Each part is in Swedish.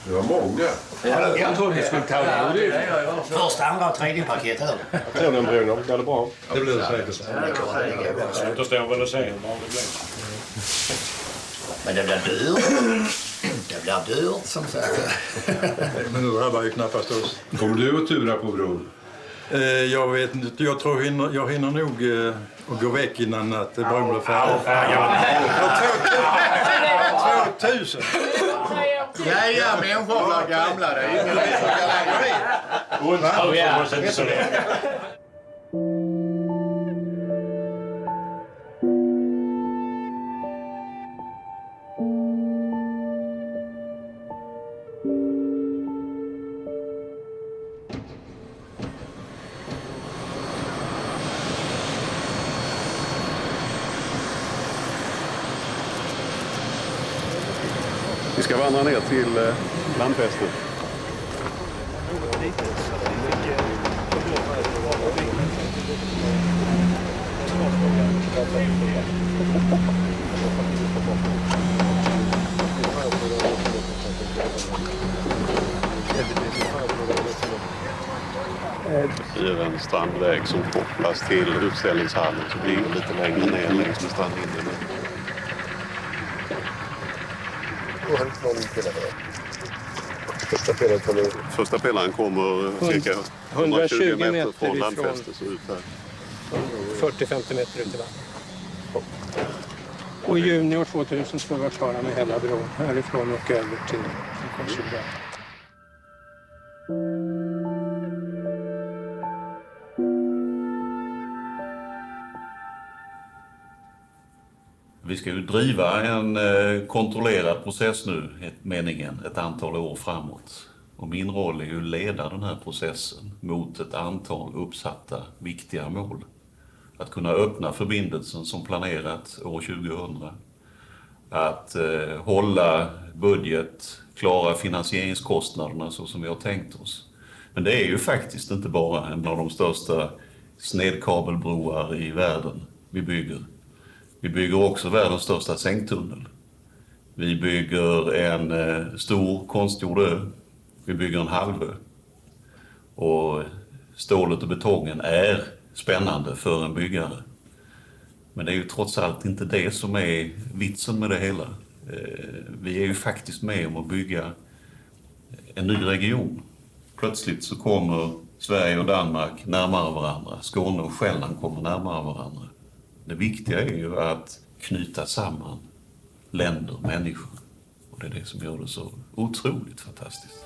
Det var många. Jag tror vi skulle ta det. Första, andra och tredje paket här. Jag tror den Bruno, blir det bra? Det blir det säkert. Det återstår väl att se hur bra det blir. Men det blir dyrt. Det blir dyrt som sagt. Men nu drabbar ju knappast oss. Kommer du att tura på bron? Jag vet inte. Jag tror jag hinner nog att gå väck innan att bron blir färdig. 2000! Ja, människor blir gamla. Det är ingen som kan lägga dit. Vi ska vandra ner till landfästet. Det är en strandväg som kopplas till utställningshallen som ligger lite längre ner längs med strandlinjen. Första pelaren kommer cirka 120 meter från landfästet. 40-50 meter ut i vattnet. Och i juni år 2000 ska vi vara klara med hela bron härifrån och över till Korsudden. Vi ska ju driva en kontrollerad process nu, meningen, ett antal år framåt. Och min roll är ju att leda den här processen mot ett antal uppsatta viktiga mål. Att kunna öppna förbindelsen som planerat år 2000. Att hålla budget, klara finansieringskostnaderna så som vi har tänkt oss. Men det är ju faktiskt inte bara en av de största snedkabelbroar i världen vi bygger. Vi bygger också världens största sänktunnel. Vi bygger en stor konstgjord ö. Vi bygger en halvö. Och stålet och betongen är spännande för en byggare. Men det är ju trots allt inte det som är vitsen med det hela. Vi är ju faktiskt med om att bygga en ny region. Plötsligt så kommer Sverige och Danmark närmare varandra. Skåne och Själland kommer närmare varandra. Det viktiga är ju att knyta samman länder, människor. Och det är det som gör det så otroligt fantastiskt.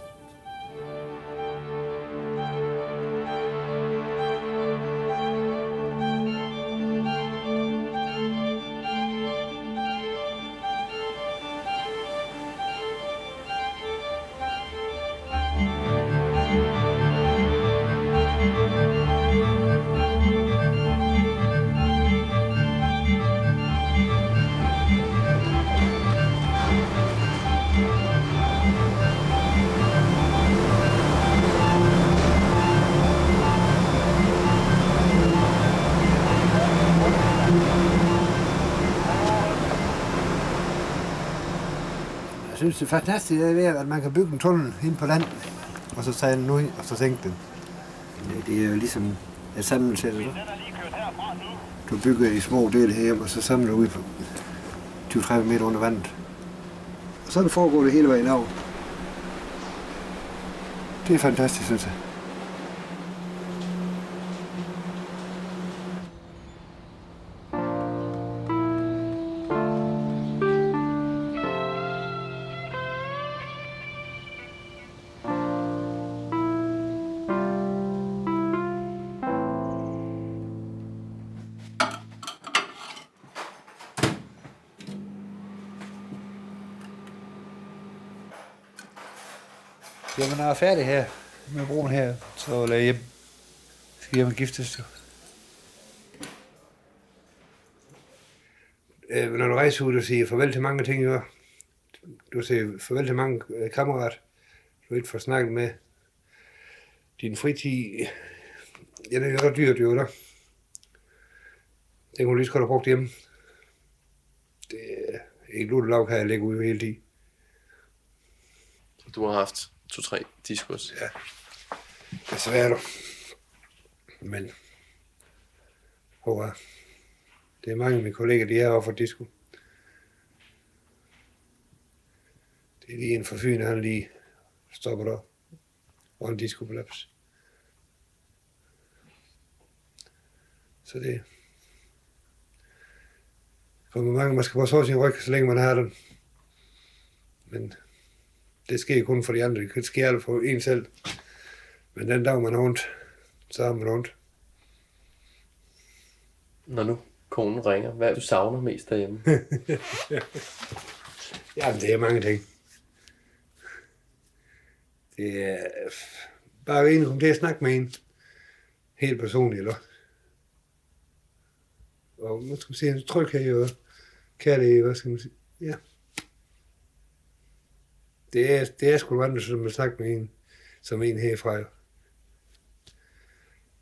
Jag synes det er fantastisk at man kan bygge en tunnel ind på land, og så tage den ud, og så sænke den. Det er jo ligesom et sammensætte. Du bygger i små dele her, og så samler du ud på 20-30 meter under vandet. Og så foregår det hele vejen af. Det er fantastisk, synes jeg. Jamen, når jeg er færdig her med broen her, så lader jeg hjem. Skal hjem og giftes, jo. Når du rejser ud, du siger farvel til mange ting, jo. Du siger farvel til mange kammerater, du ikke får snakket med. Din fritid, ja, det er jo dyrt, jo, der. Den kunne du lige så godt have brugt hjemme. Det er ikke luttelag kan jeg lægge ud hele tiden. Du har haft 2-3 diskus. Ja. Desværre. Men det er mange af mine kolleger, de er over for disco. Det er lige en for Fyn, han lige stopper der. Og en disco-kollaps. Så det kommer mange, man skal bare så sin ryg, så længe man har den. Men det sker kun for de andre, det sker aldrig for en selv. Men den dag man har ondt, så har man ondt. Når nu konen ringer, hvad du savner mest derhjemme? Jamen, det er mange ting. Det er bare en, om det at snakke med en. Helt personligt, eller? Og man skal sige, en tryghed og kærlighed, hvad skal man sige? Ja. Det er sgu vandet, som at snakke med en, som en herfra.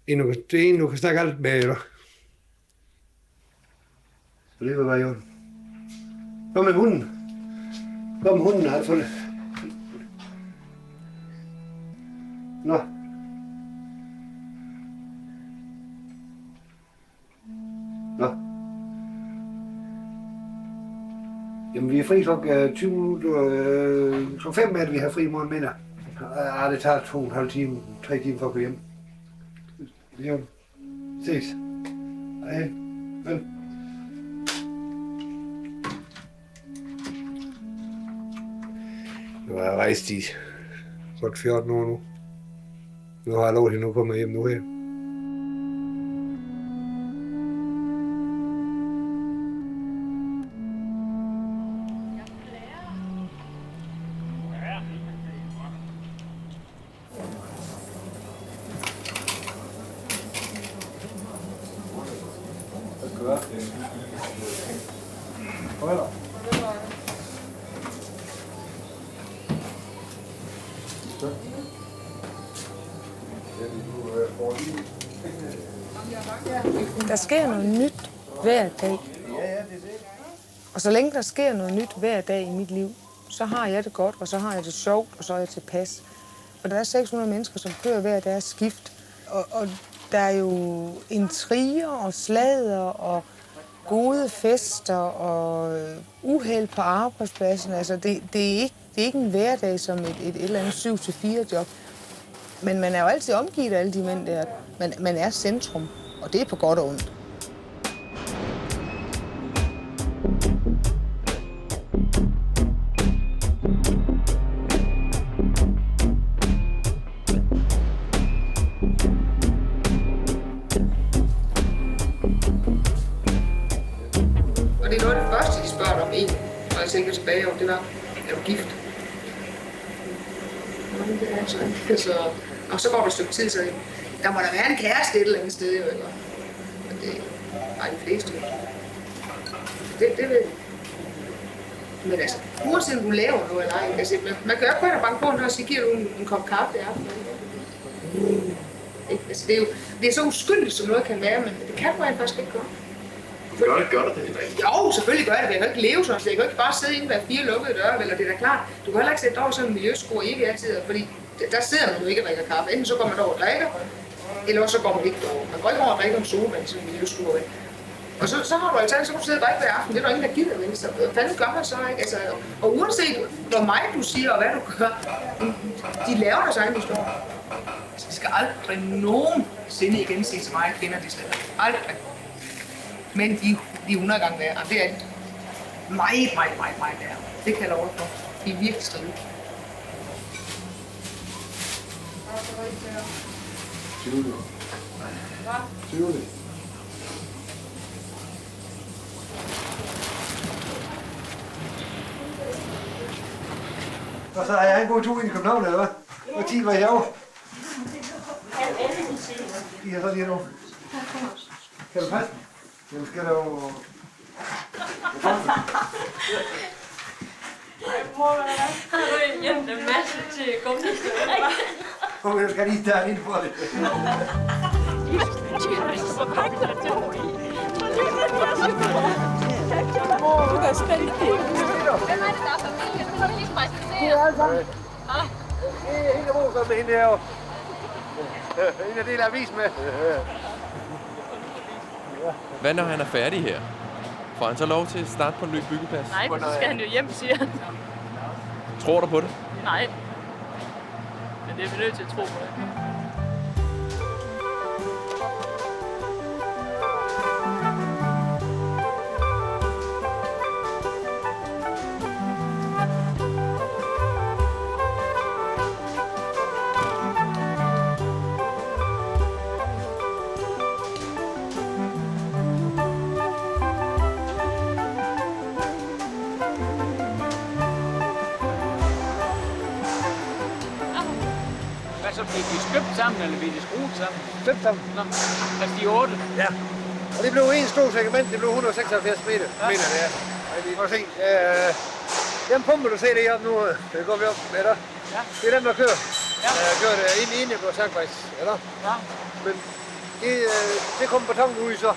Det er en, du kan snakke alt med, eller? Så det var bare jo. Hvad med hunden? Hvad med hunden, har du fundet? Nå. Nå. Jamen, vi er fri klokken 20 minutter. Klokken 5 er det, vi har fri morgen middag. Det tager 2,5 timer, 3 timer for at gå hjem. Jo. Ses. Hej. Vel. Nu har jeg rejst i godt 14 år nu. Nu har jeg lov til, nu kommer jeg hjem nu her. Der sker noget nyt hver dag. Og så længe der sker noget nyt hver dag i mit liv, så har jeg det godt, og så har jeg det sjovt, og så er jeg tilpas. Og der er 600 mennesker, som kører hver deres skift. Og der er jo intriger og sladder og gode fester og uheld på arbejdspladsen. Altså, det er ikke en hverdag som et eller andet 7-4 job. Men man er jo altid omgivet af alle de mænd der. Man er centrum, og det er på godt og ondt. Og det er noget af det første, de spørger om en, når jeg tænker tilbage om, det var, er du gift? Og så går der et stykke tid, så der må der være en kæreste et eller andet sted, jo, ikke? Men det er de fleste. Det ved jeg. Men altså, uanset om du laver noget eller ej, altså, man kan jo ikke gå ind og banke på en dør og sige, giver du en kop kaffe i aften? Altså, det er så uskyldigt, som noget kan være, men det kan man faktisk ikke gøre. Gør det det? Jo, selvfølgelig gør det. Jeg kan ikke leve sådan, så jeg kan ikke bare sidde inde bag 4 lukkede døre, eller det er da klart. Du kan heller ikke sætte over sådan en miljøsko ikke altid, fordi der sidder man jo ikke og drikker kaffe. Enten så går man over og drikker, eller så går man ikke derover. Man går ikke over og drikker en solvand, sådan en miljøsko. Og så har du altså, så kan du sidde og drikke hver aften. Det er der ingen, der gider, vel? Så hvad fanden gør man så, ikke? Altså, og uanset hvor meget du siger og hvad du gør, de laver deres egen historie. Altså, de skal aldrig nogensinde igen sige så meget kvinder, de slet. Aldrig. Men de er 100 gange værre. Det er meget værre. Det kan jeg love for. De er virkelig stride. Og så har jeg en god tur ind i København, eller hvad? Hvor tid var jeg over? I har så lige nu. Kan du passe? Jamen skal der jo... Har du en masse til gummistøvler? Og jeg skal lige tage ind for det. Du kan spænde det. Vem är det där familjen? Du har du gifta dig? Det är allesammans. Det är hende bror, som hende her. En af deler avis med. Hvad når han er færdig her? Får han så lov til at starte på en ny byggeplads? Nej, så skal han jo hjem, siger han. Tror du på det? Nej. Men det er vi nødt til at tro på det. Så bliver de støbt sammen, eller bliver de skruet sammen? Støbt sammen. Nå, altså de 8? Ja. Og det blev en stor segment, det blev 176 meter, mener det er. Og vi må se. Den pumpe, du ser det her nu, det går vi op med der. Ja. Det er den, der kører. Ja. Kører det ind på sagtvejs, eller? Ja. Men det kommer betongen ud i så.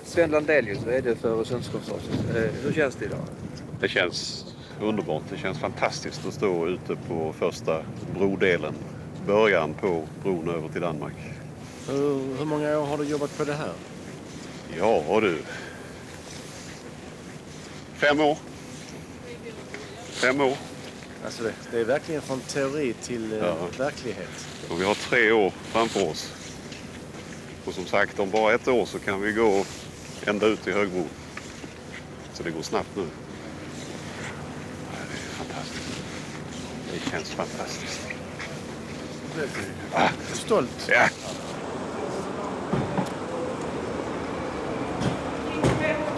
Sven Landelius, VD för Öresundskonsortiet. Hur känns det idag? Det känns underbart. Det känns fantastiskt att stå ute på första brodelen. Början på bron över till Danmark. Hur många år har du jobbat på det här? Ja du. 5 år. 5 år. Alltså det är verkligen från teori till verklighet. Och vi har 3 år framför oss. Och som sagt, om bara 1 år så kan vi gå ända ut i Högbro. Så det går snabbt nu. Ja, det är fantastiskt. Det känns fantastiskt. Stolt. Ja.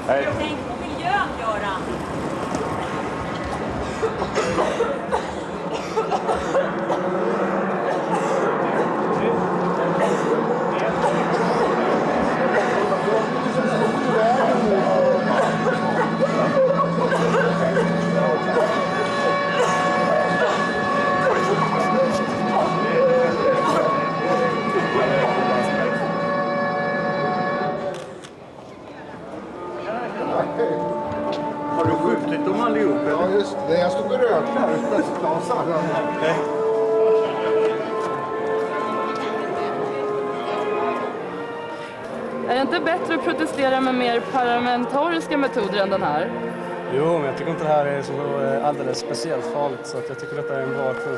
Hej. Tänk på miljön, Göran. Har du skjutit dem allihop? Ja, just det. Jag stod och rökte här. Är det inte bättre att protestera med mer parlamentariska metoder än den här? Jo, men jag tycker inte det här är så alldeles speciellt farligt, så att jag tycker detta är en bra aktion.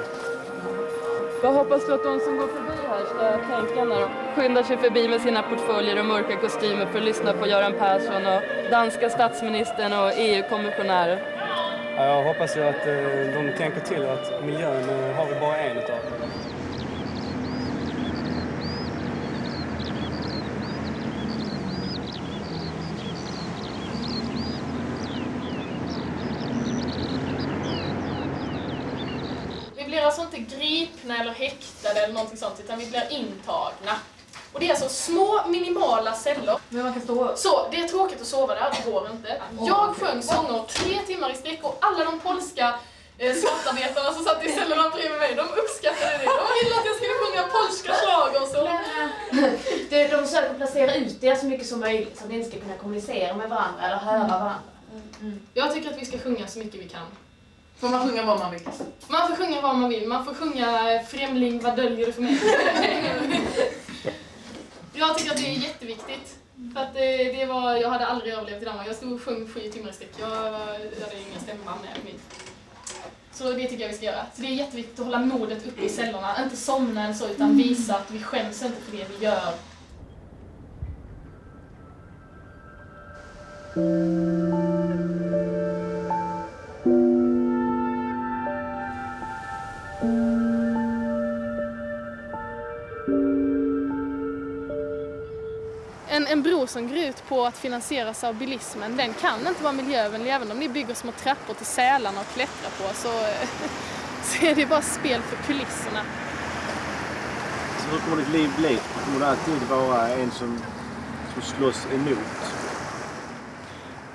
Vad hoppas du att de som går förbi här ska tänka när de skyndar sig förbi med sina portföljer och mörka kostymer för att lyssna på Göran Persson och danska statsministern och EU-kommissionärer? Ja, jag hoppas ju att de tänker till att miljön har vi bara en utav. Vi blir alltså inte gripna eller häktade eller någonting sånt, utan vi blir intagna. Och det är alltså små minimala celler. Men man kan stå. Så det är tråkigt att sova där, det går inte. Jag sjöng sånger 3 timmar i sträck och alla de polska svartarbetarna som satt i cellerna bredvid mig, de uppskattade det. De ville att jag skulle sjunga polska schlager och så. De försöker placera ut det så mycket som möjligt så att ni inte ska kunna kommunicera med varandra eller höra varandra. Jag tycker att vi ska sjunga så mycket vi kan. Får man sjunga vad man vill? Man får sjunga vad man vill. Man får sjunga Främling, vad döljer du för mig? Jag tycker att det är jätteviktigt. För att jag hade aldrig överlevt i Danmark. Jag stod och sjöng 7 timmar i sträck. Jag hade inga stämband med mig. Så det tycker jag vi ska göra. Så det är jätteviktigt att hålla modet uppe i cellerna. Inte somna eller så, utan visa att vi skäms inte för det vi gör. En bro som går ut på att finansieras av bilismen, den kan inte vara miljövänlig. Även om ni bygger små trappor till sälarna och klättrar på så är det bara spel för kulisserna. Så hur kommer ditt liv bli? Kommer det alltid vara en som slåss emot?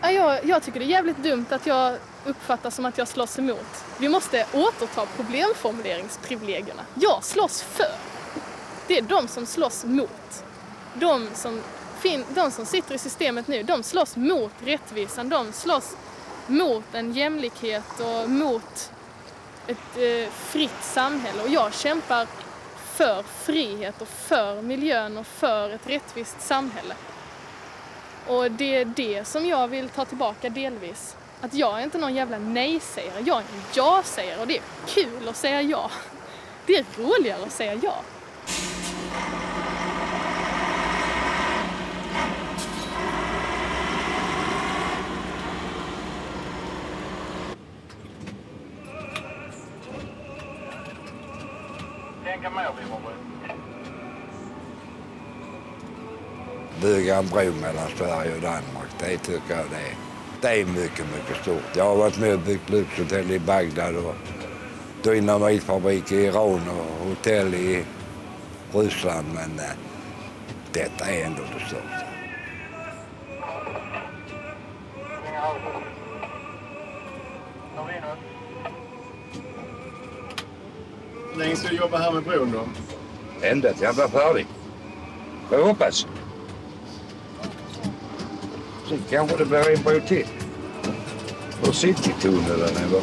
Ja, jag tycker det är jävligt dumt att jag uppfattas som att jag slåss emot. Vi måste återta problemformuleringsprivilegierna. Jag slåss för. Det är de som slåss mot. De som sitter i systemet nu, de slåss mot rättvisan. De slåss mot en jämlikhet och mot ett fritt samhälle. Och jag kämpar för frihet och för miljön och för ett rättvist samhälle. Och det är det som jag vill ta tillbaka delvis. Att jag är inte någon jävla nej-sägare, jag är en ja-sägare och det är kul att säga ja. Det är roligare att säga ja. Bygga en bro mellan Sverige och Danmark, det tycker jag det är mycket, mycket stort. Jag har varit med och byggt lyxhotell i Bagdad och dynamitfabrik i Iran och hotell i Ryssland, men detta är ändå det största. Hur länge ska du jobba här med bron då? Ända till jag blir färdig. Jag hoppas. Sen kanske det blir en bro till. Och citytunneln eller?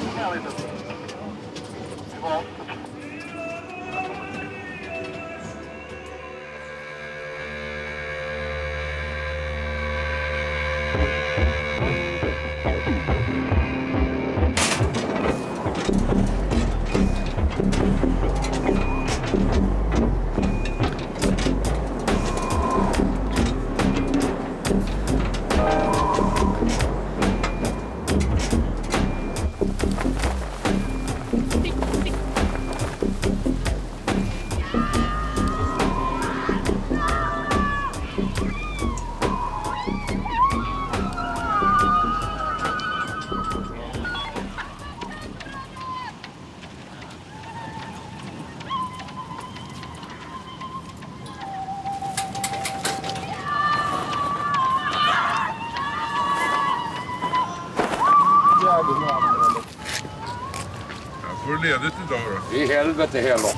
Får du ledigt idag då? I helvete heller.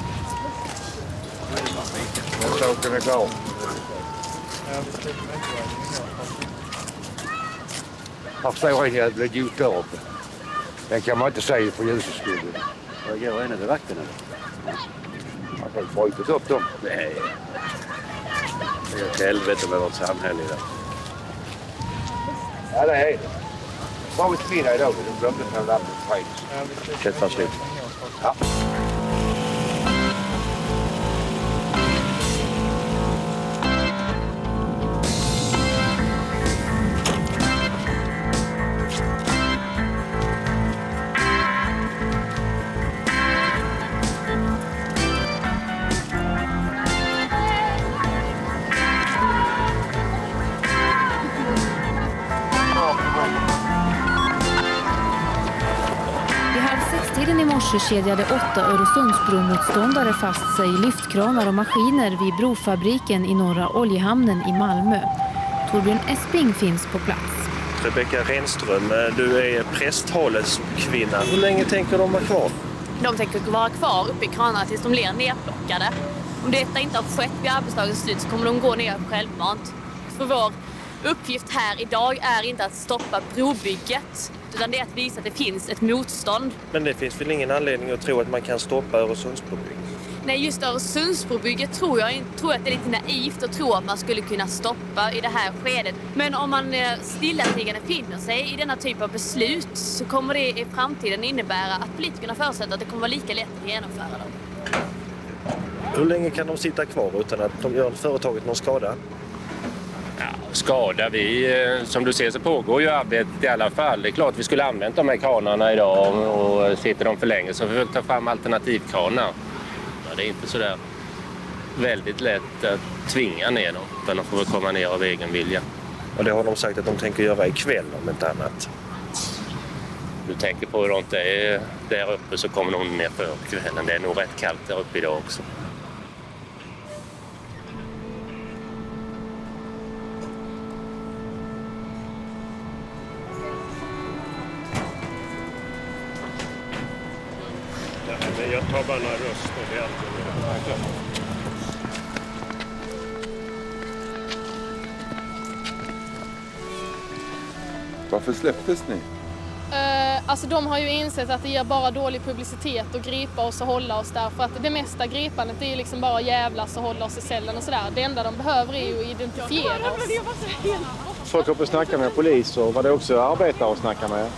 Den saken är klar. Här står en jävla ljudtörp. Den kan man inte säga för ljusets skull. Jag går en över vakten eller? Man kan ju brutit upp dem. Nej. Det är ett helvete med vårt samhälle idag. Ja, det är det. Var vi till middag idag? De glömde ta lappen på fredags. Sätt fast slut. Ja. I morse kedjade 8 Öresundsbromotståndare fast sig i lyftkranar och maskiner vid brofabriken i norra oljehamnen i Malmö. Torbjörn Esping finns på plats. Rebecka Renström, du är prästhalets kvinna. Hur länge tänker de vara kvar? De tänker vara kvar uppe i kranarna tills de blir nedplockade. Om detta inte har skett vid arbetsdagens slut så kommer de gå ner självmant. För vår uppgift här idag är inte att stoppa brobygget, utan det är att visa att det finns ett motstånd. Men det finns väl ingen anledning att tro att man kan stoppa Öresundsbrobygget? Nej, just Öresundsbrobygget tror jag att det är lite naivt att tro att man skulle kunna stoppa i det här skedet. Men om man stillatigande finner sig i denna typ av beslut så kommer det i framtiden innebära att politikerna förutsätter att det kommer vara lika lätt att genomföra dem. Hur länge kan de sitta kvar utan att de gör företaget någon skada? Ja, skada, som du ser så pågår ju arbetet i alla fall. Det är klart vi skulle använt de här kranarna idag och sitter de för länge så får vi ta fram alternativkranar. Ja, det är inte så där väldigt lätt att tvinga ner dem, utan de får väl komma ner av egen vilja. Och det har de sagt att de tänker göra ikväll om inte annat. Du tänker på hur det inte är där uppe så kommer de ner för kvällen. Det är nog rätt kallt där uppe idag också. Men jag tar bara några röster. Det är alltid det. Varför släpptes ni? Alltså de har ju insett att det ger bara dålig publicitet att gripa oss och hålla oss där. För att det mesta gripandet är ju liksom bara jävlas och hålla oss i cellen och sådär. Det enda de behöver är ju att identifiera oss. Folk uppe och snackar med polis och var det också arbetare att snacka med?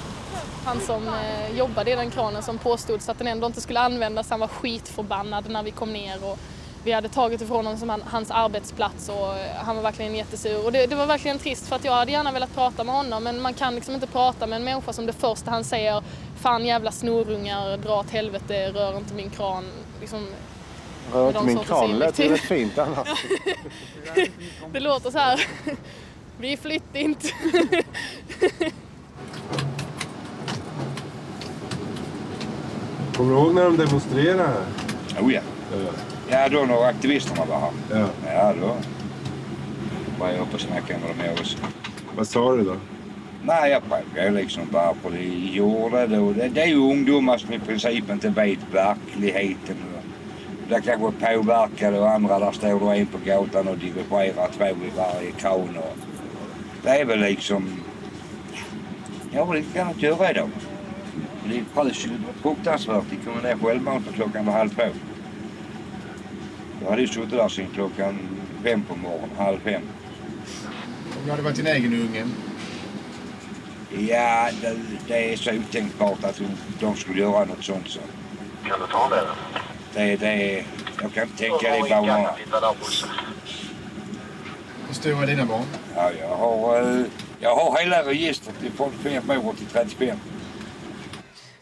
Han som jobbade i den kranen som påstod så att den ändå inte skulle användas. Han var skitförbannad när vi kom ner och vi hade tagit ifrån honom som hans arbetsplats och han var verkligen jättesur. Och det var verkligen trist för att jag hade gärna velat prata med honom men man kan liksom inte prata med en människa som det första han säger fan jävla snorungar, dra åt helvete, rör inte min kran. Liksom, rör inte min kran, lät ju rätt fint annars. Det låter så här, vi flyttar inte. Kommer du ihåg när de demonstrerade här? Oh ja. Ja, då när aktivisterna var här. Ja. Ja, då var jag uppe och snackade med dem också. Vad sa du då? Nej, jag frågade liksom varför de gjorde det. Det är ju ungdomar som i princip inte vet verkligheten. Det kanske påverkade och andra där står då en på gatan och dirigerar 2 i varje kran. Det är väl liksom... Jag har väl inte kunnat göra idag. Det är fruktansvärt. De kommer ner självmant på klockan var 4:30. Jag hade ju suttit där sen klockan 5 på morgonen, 4:30. Om du hade varit din egen unge? Ja, det är så otänkbart att de skulle göra något sånt. Så. Kan du ta det? Det jag kan inte tänka det bara. Hur stora är dina barn? Ja, jag har hela registret från 5 år till 35.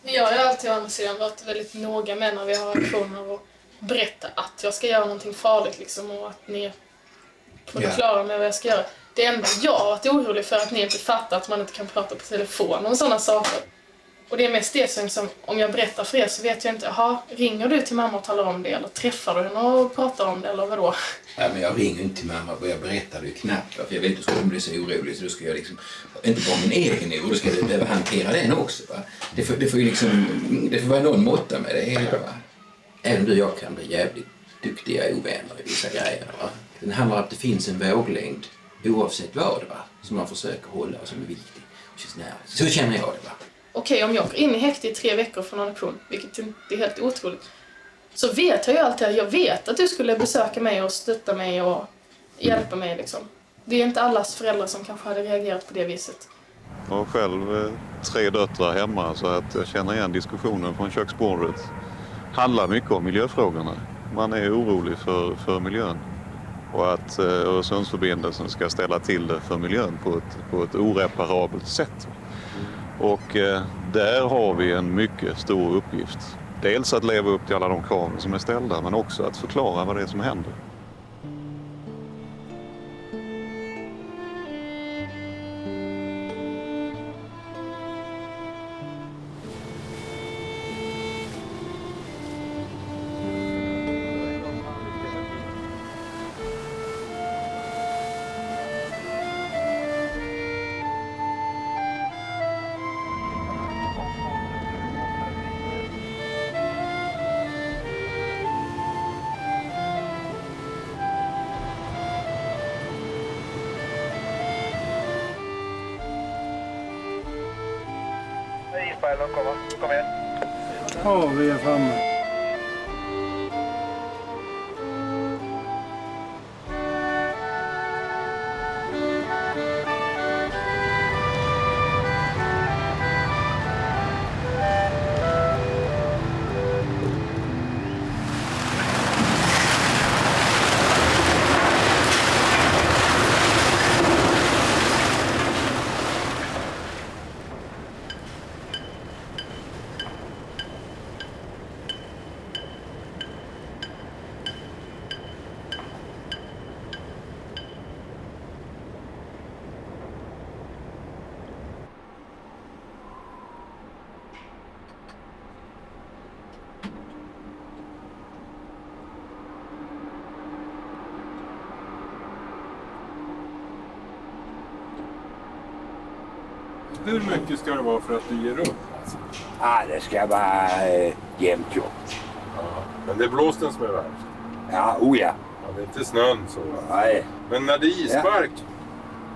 Jag har alltid å andra sidan varit väldigt noga med när vi har aktioner och berätta att jag ska göra någonting farligt liksom, och att ni får förklara mig vad jag ska göra. Det enda jag har varit orolig för att ni inte fattar att man inte kan prata på telefon och sådana saker. Och det är mest det som om jag berättar för er så vet jag inte, ringer du till mamma och talar om det eller träffar du henne och pratar om det eller vadå? Nej, men jag ringer inte till mamma och jag berättar det knappt för jag vet inte att hon blir så orolig så då ska jag liksom, inte bara min egen oro, då ska jag behöva hantera den också va. Det får ju liksom, det får vara någon måtta med det hela va. Även du och jag kan bli jävligt duktiga ovänner i vissa grejer va. Det handlar om att det finns en våglängd oavsett vad va, som man försöker hålla och som är viktig. Så känner jag det va. Okej, om jag går in i häkte i 3 veckor från en aktion, vilket är helt otroligt, så vet jag ju alltid att jag vet att du skulle besöka mig och stötta mig och hjälpa mig liksom. Det är inte allas föräldrar som kanske hade reagerat på det viset. Jag har själv 3 döttrar hemma så att jag känner igen diskussionen från köksbordet. Handlar mycket om miljöfrågorna. Man är orolig för miljön och att Öresundsförbindelsen ska ställa till det för miljön på ett oreparabelt sätt. Och där har vi en mycket stor uppgift. Dels att leva upp till alla de krav som är ställda men också att förklara vad det är som händer. Kom igen. Ja, vi är framme. Hur mycket ska det vara för att du ger upp? Ja, det ska vara jämnt jobb. Men det är blåsten som är värst. Ja, Ja, det är inte snön så. Nej. Men när det är isbark?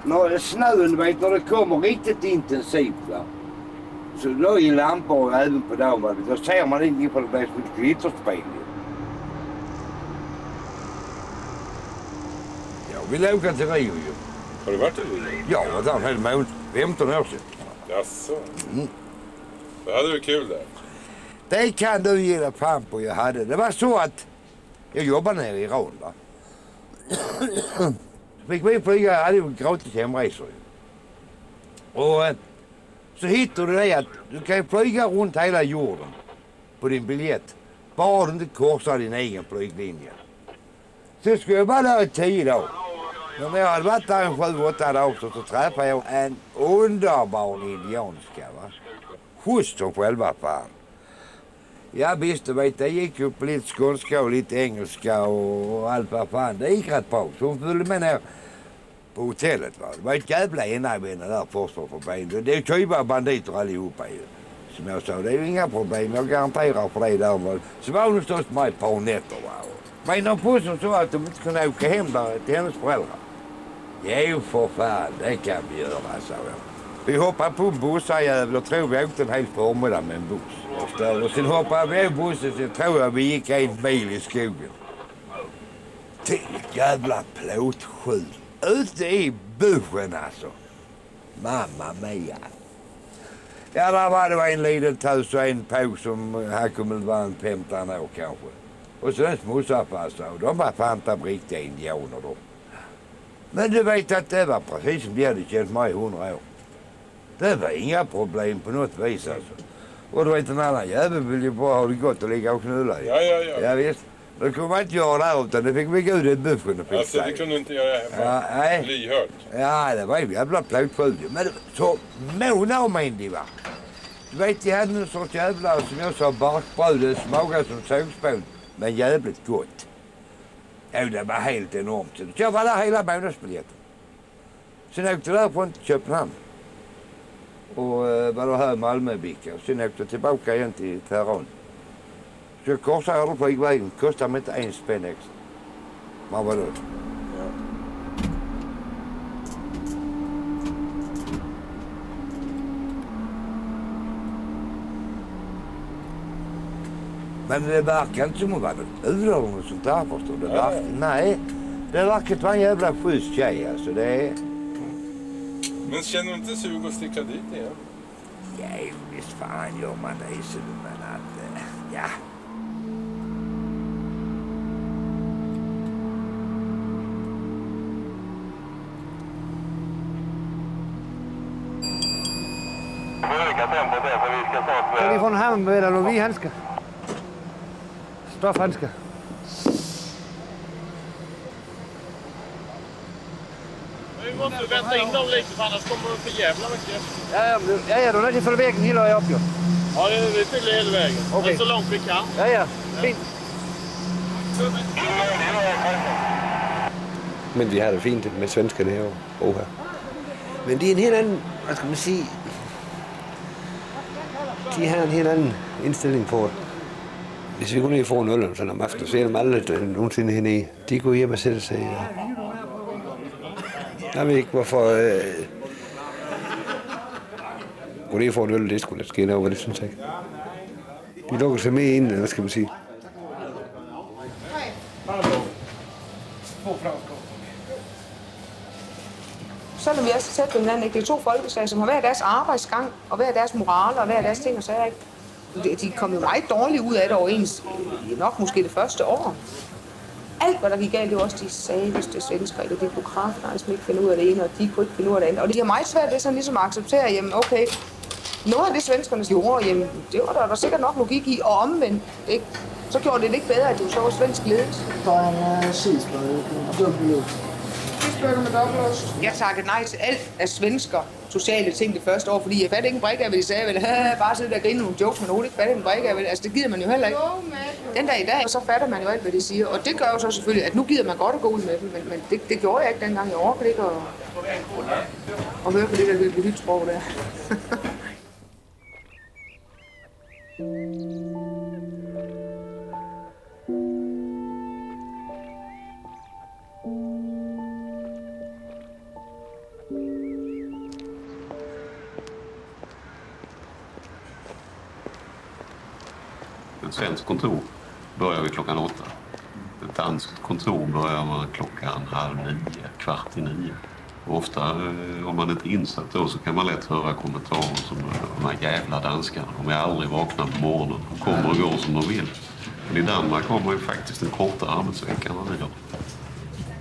När snön, vet, när det kommer riktigt intensivt, va. Så då är lampor även på dagen, va. Då ser man ingenting på det blir som ett glitterspel. Jag vill åka till Rio ju. Har du varit i Rio? Ja, jag var där en hel månad. 15 år sedan. Jaså? Då hade du kul där. Det kan du ge dig fan på jag hade. Det var så att jag jobbade nere i Iran, va. Fick vi flyga, jag hade ju gratis hemresor. Och så hittar du det att du kan flyga runt hela jorden på din biljett. Bara du inte korsar din egen flyglinje. Så skulle jag vara där i 10 dagar. Men när jag hade varit där en 7-8 dagar så träffade jag en underbar indianska, va. Schysst som själva fan. Ja visst, du vet, det gick upp lite skånska och lite engelska och allt vad fan. Det gick rätt bra. Så hon följde med ner på hotellet, va. Det var ett jävla enarmene där först och för ben. Det är typa banditer allihopa ju. Som jag sa, det är ju inga problem. Jag garanterar för det där. Så var hon stått med ett par nätter, va. Men de pussen sa att de inte kunde åka hem där till hennes föräldrar. Jo för fan, det kan vi göra, sa jag. Vi hoppade på en bussarjävel och tror vi åkte en hel förmiddag med en buss. Och sen hoppade vi av bussen så tror jag vi gick en bil i skogen. Till ett jävla plåtskjul. Ute i buschen alltså. Mamma mia. Ja, där var det en liten tös och en på som här kommer väl vara en 15 år kanske. Och så en smussarpassa och de var fan riktiga indianer då. Men du vet att det var precis som de hade känt mig i 100 år. Det var inga problem på något vis alltså. Och du vet en annan jävel vill ju bara ha det gott och ligga och knulla. Ja visst. Då kunde man inte göra det här utan det fick vi gå ut i buffen och fixa. Alltså det kunde du inte göra hemma? Ja, nej. Lyhört. Ja, det var ju jävla plåtskjul. Men så måna om en de var. Du vet, de hade en sorts jävla, som jag sa, barkbröd. Det smakade som sågspån. Men jävligt gott. Ja, det var helt enormt. Så jag var där hela månadsbiljetten. Sen åkte jag därifrån till Köpenhamn. Och var då här i Malmöbicka. Sen åkte jag tillbaka igen till Teheran. Så jag korsade på flygvägen. Kostade mig inte en spänn extra. Man var då. Men det verkar inte som att vara något eller något sånt där, förstår du. Nej, det verkar inte vara en jävla schysst tjej alltså. Det är... Men känner du inte sug att sticka dit igen? Ja, visst fan gör man det så, men att... Ja. Kan vi få en hamnbedare och vi handskar? Stoffhandskar. Vi måste vänta in dem lite för annars kommer de för jävla mycket. Ja, då är det för vägen hela vägen upp ju. Ja, vi fyller hela vägen. Okej. Så långt vi kan. Ja, fint. Men vi har det fint med svenskerne her og her. Men det er en helt anden, hvad skal man sige, de har en helt anden indstilling på det. Hvis vi går ned og får en øl sådan om aftenen, så er de aldrig nogensinde henne i. De går hjem og sætter sig. Jeg ved ikke, hvorfor gå ned og få en øl, det skulle da ske noget, det synes jeg ikke. De lukker sig med ind, hvad skal man sige. Selvom vi er så tæt på hinanden, ikke? Det er to folkeslag, som har hver deres arbejdsgang, og hver deres moral, og hver deres ting og sager, ikke? De kom jo meget dårligt ud af det overens, nok måske det første år. Alt, hvad der gik galt, det var også de sagligste svensker, eller de kunne kraftnejs ikke finde ud af det ene, og de kunne ikke finde ud af det andet. Og de har meget svært ved sådan ligesom at acceptere, jamen okay, noget af det svenskerne gjorde, jamen det var der sikkert nok logik i, og omvendt, ikke? Så gjorde det ikke bedre, at du så var svensk ledelse. For en cheeseburger og dobbeltlås. Cheeseburger med dobbeltlås. Jeg takkede nej til alt af svensker sociale ting det første år, fordi jeg fattede ikke en brik af, hvad de sagde. Vel, bare sidde der og grine nogle jokes, men ikke fattede en brik af. Altså, det gider man jo heller ikke. Den dag i dag, så fatter man jo alt, hvad de siger. Og det gør jo så selvfølgelig, at nu gider man godt at gå ud med dem, men det gjorde jeg ikke dengang. Jeg overkede ikke og høre på det der lille hytsprog der. Ett svenskt kontor börjar vi klockan 8. Ett danskt kontor börjar man klockan 8:30, 8:45. Och ofta, om man inte är insatt då, så kan man lätt höra kommentarer som de här jävla danskarna. De är aldrig vakna på morgonen. De kommer och går som de vill. Men i Danmark har man ju faktiskt en kortare arbetsvecka än vad vi har.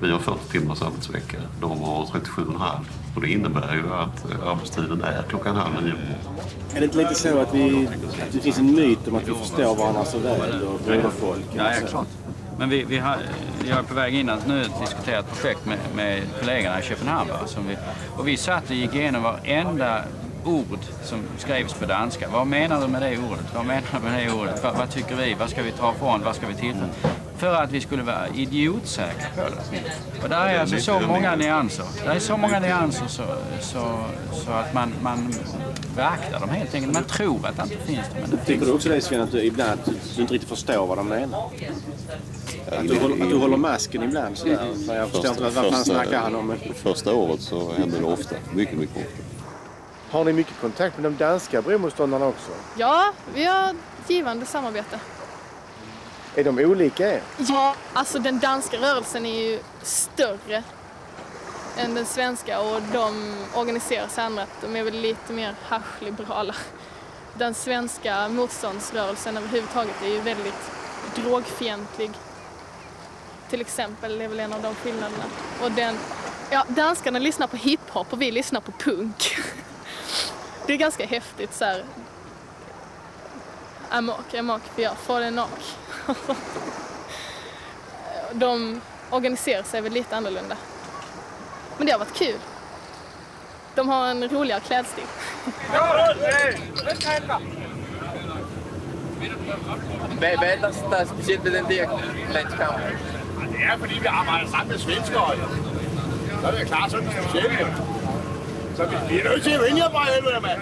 Vi har 40 timmars arbetsvecka. De har 37,5. Och det innebär ju att arbetstiden är klockan 8:30. Är det inte lite så att det finns en myt om att vi förstår varandra så väl och broderfolk? Ja, klart. Men jag är på väg in att nu diskutera ett projekt med kollegorna i Köpenhamn. Och vi satt och gick igenom varenda ord som skrevs på danska. Vad menar du med det ordet? Vad menar du med det ordet? Vad tycker vi? Vad ska vi ta ifrån? Vad ska vi tillföra? För att vi skulle vara idiotsäkra på det. Och där är alltså så många nyanser. Det är så många nyanser så att man beaktar dem helt enkelt. Man tror att det inte finns det. Men det tycker du också det, Sven, att du ibland inte riktigt förstår vad de menar? Att du håller masken ibland sådär. För jag förstår inte vad fan snackar han om. Första året så händer det ofta. Mycket ofta. Har ni mycket kontakt med de danska bromotståndarna också? Ja, vi har ett givande samarbete. Är de olika er? Ja, alltså den danska rörelsen är ju större än den svenska och de organiserar sig annat. De är väl lite mer haschliberala. Den svenska motståndsrörelsen överhuvudtaget är ju väldigt drogfientlig. Till exempel är väl en av de skillnaderna. Och danskarna lyssnar på hiphop och vi lyssnar på punk. Det är ganska häftigt så här. Amok, för jag får en knock. De organiserar sig väl lite annorlunda. Men det har varit kul. De har en roligare klädstil. Hvad er der er specielt ved den der landskamp? Det er fordi vi arbejder sammen med svenskere. Så er det klart sådan specielt. Så vi er nødt til at vinde jer bare helvede, mand.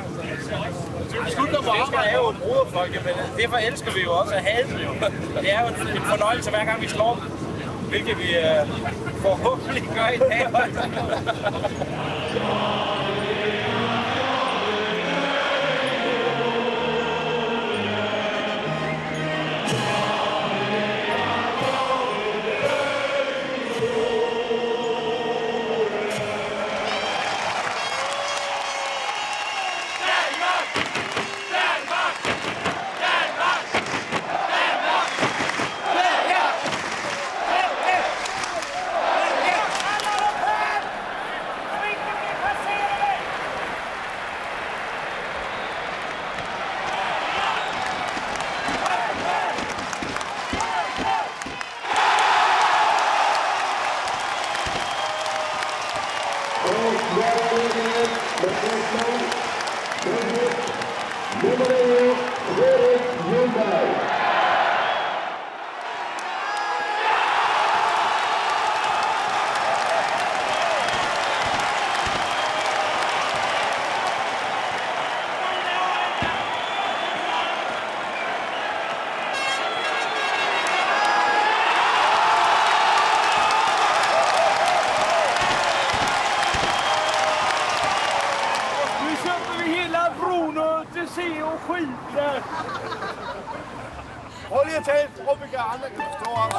Svensker er jo et broderfolk, men derfor elsker vi jo også at have dem. Det er jo en fornøjelse hver gang vi slår dem, hvilket vi forhåbentlig gør i dag. Prøv lige at tale op i andre, kan du stå op.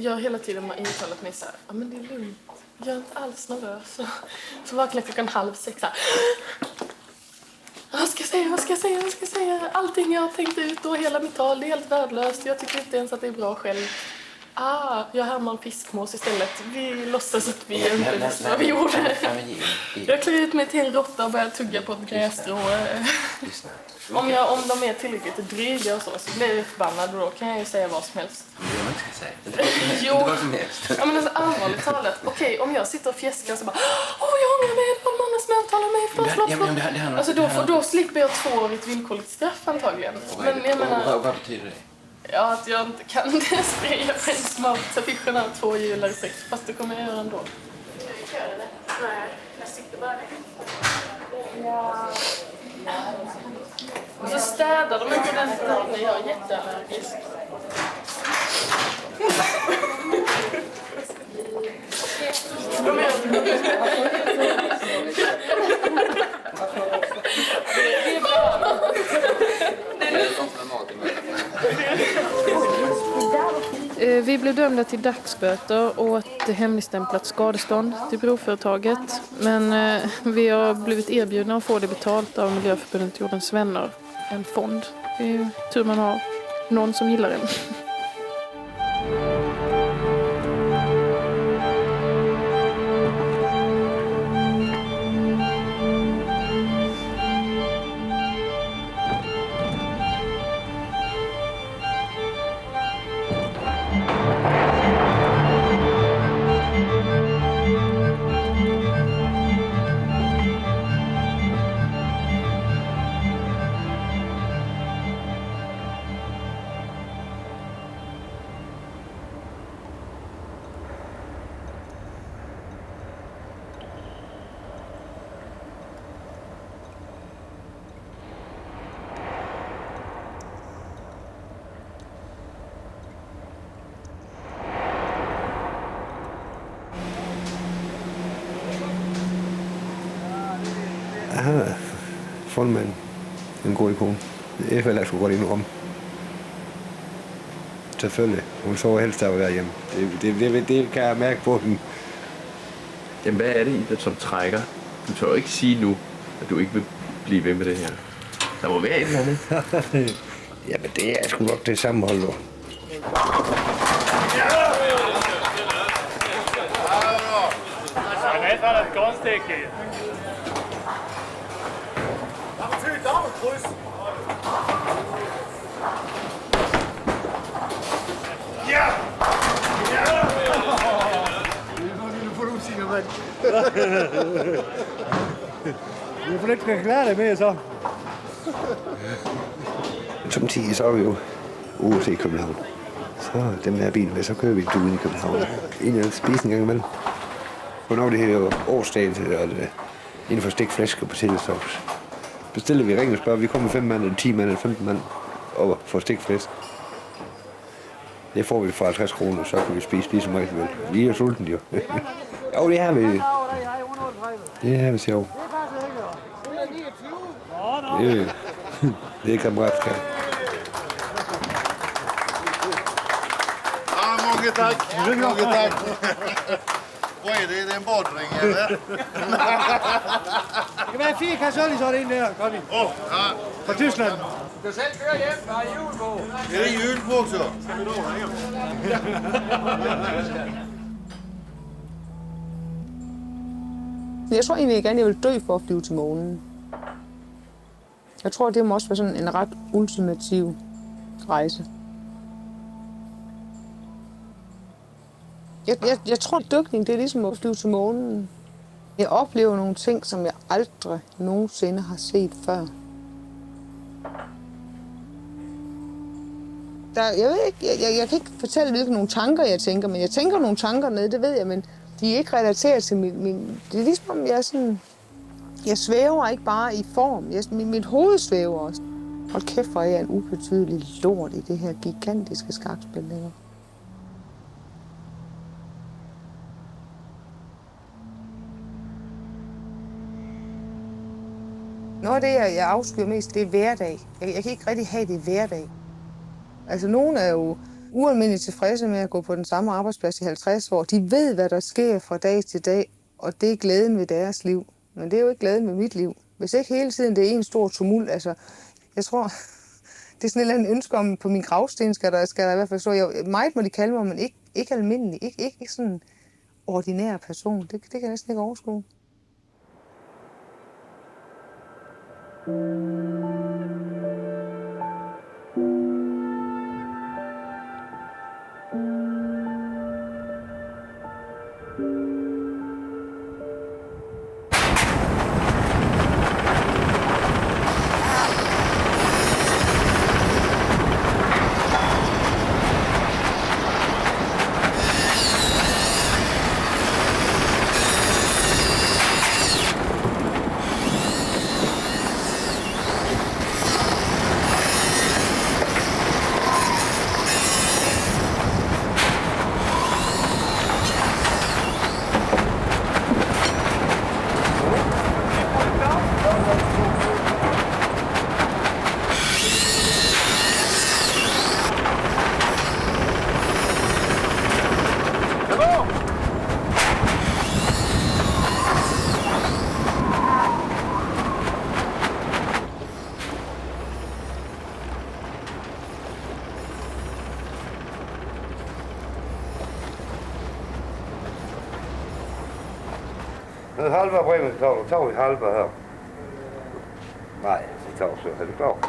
jag har hela tiden intalat mig så här, ja men det är lugnt, jag är inte alls nervös. Så vaknade jag 5:30 här. Vad ska jag säga? Allting jag har tänkt ut och hela mitt tal, det är helt värdelöst. Jag tycker inte ens att det är bra själv. Jag härmar en fiskmås istället. Vi låtsas att vi inte visste vad vi gjorde. Jag klär ut mig till en råtta och börjar tugga på ett grässtrå. Om de är tillräckligt dryga och så blir jag förbannad och då kan jag ju säga vad som helst. Det man inte ska säga. Inte vad som helst. Ja, men alltså, allvarligt talat. Okej, om jag sitter och fjäskar och så bara jag ångrar mig, det var någon som övertalade mig. Förlåt. Alltså då slipper jag 2-årigt villkorligt straff antagligen. Men jag menar... Vad betyder det? Ja, att jag inte kan spraya på en smalt affischen av 2 hjular i 6, fast det kommer jag göra ändå. Ska vi köra det? Nej, jag sitter bara där. Ja. Och så städar de inte den när jag är jätteallergisk. Det är bra. Vi blev dömda till dagsböter och ett hemligstämplat skadestånd till broföretaget. Men vi har blivit erbjudna att få det betalt av Miljöförbundet Jordens vänner. En fond. Det är tur man har någon som gillar en. Han er fondmand. En god ikon. FLR skulle godt indrømme. Selvfølgelig. Hun sover helst af at være hjemme. Det kan jeg mærke på den. Jamen, hvad er det i det, som trækker? Du tør jo ikke sige nu, at du ikke vil blive ved med det her. Der må være et eller andet. Jamen, det er sgu nok det sammenhold, du. Han är ett konststycke. Ja! Nu får du sige noget. Vi får ikke klare det mere så. Samtidig så er vi jo ude til København. Så dem der bilen med, så kører vi duen i København. Inden at spise en gang imellem. Hvornår det her er jo årsdagen til det, inden for stikflæsk og potatoesauce. Bestiller vi ringer og spørger, vi kommer 5 mand, eller 10 mand, eller 15 mand over for stikflæsk. Det får vi for 50 kroner, så kan vi spise lige så meget vi vil. Vi er sulten jo. Jo, det er vi. Det er vi sjovt. Det er kammeratskab. Många tack. Många tack. Vad är det? Det är en badring, eller? Det kan være 4 kasser öl i sådan en der, Conny. Ja. Fra Tyskland. Du selv kører hjem, der er jul på. Är det jul på också? Jeg tror egentlig gerne, jeg vil dø for at flyve til månen. Jeg tror, det må også være sådan en ret ultimativ rejse. Jeg tror, at dykning, det er ligesom at flyve til månen. Jeg oplever nogle ting, som jeg aldrig nogensinde har set før. Jeg ved ikke, jeg kan ikke fortælle, hvilke nogle tanker jeg tænker, men jeg tænker nogle tanker ned, det ved jeg, men de er ikke relateret til min... Det er ligesom, om jeg er sådan... Jeg svæver ikke bare i form. Mit hoved svæver også. Hold kæft, hvor er jeg en ubetydelig lort i det her gigantiske skakspil. Noget af det, jeg afskyr mest, det er hverdag. Jeg kan ikke rigtig have det hverdag. Altså, nogen er jo ualmindeligt tilfredse med at gå på den samme arbejdsplads i 50 år. De ved, hvad der sker fra dag til dag, og det er glæden ved deres liv. Men det er jo ikke glæden ved mit liv. Hvis ikke hele tiden det er en stor tumult, altså, jeg tror, det er sådan et eller andet ønske om, på min gravsten skal der i hvert fald stå. Meget må de kalde mig, men ikke almindelig, ikke sådan ordinær person. Det kan jeg næsten ikke overskue. Halva brevet tar vi halva här. Nej, vi tar så. Är det klart?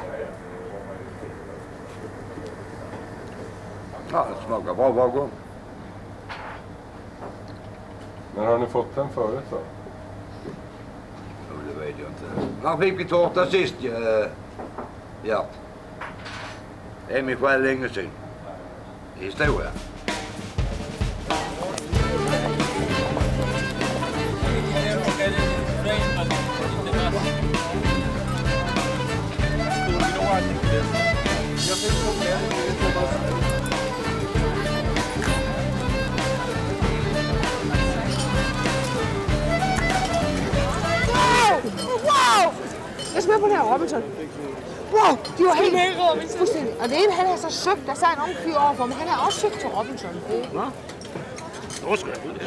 Ja, det smakar bra var gång. Men har ni fått den förut då? Jo, det vet jag inte. När fick vi tårta sist? Ja. Det är min själ länge sedan. Historia. Wow! Jeg skal med på den her Robinson. Wow, de var helt med Robinson. Fuldstændig. Og det ene, han er så søgt, der sad en ung fyr overfor, men han er også søgt til Robinson. Nå?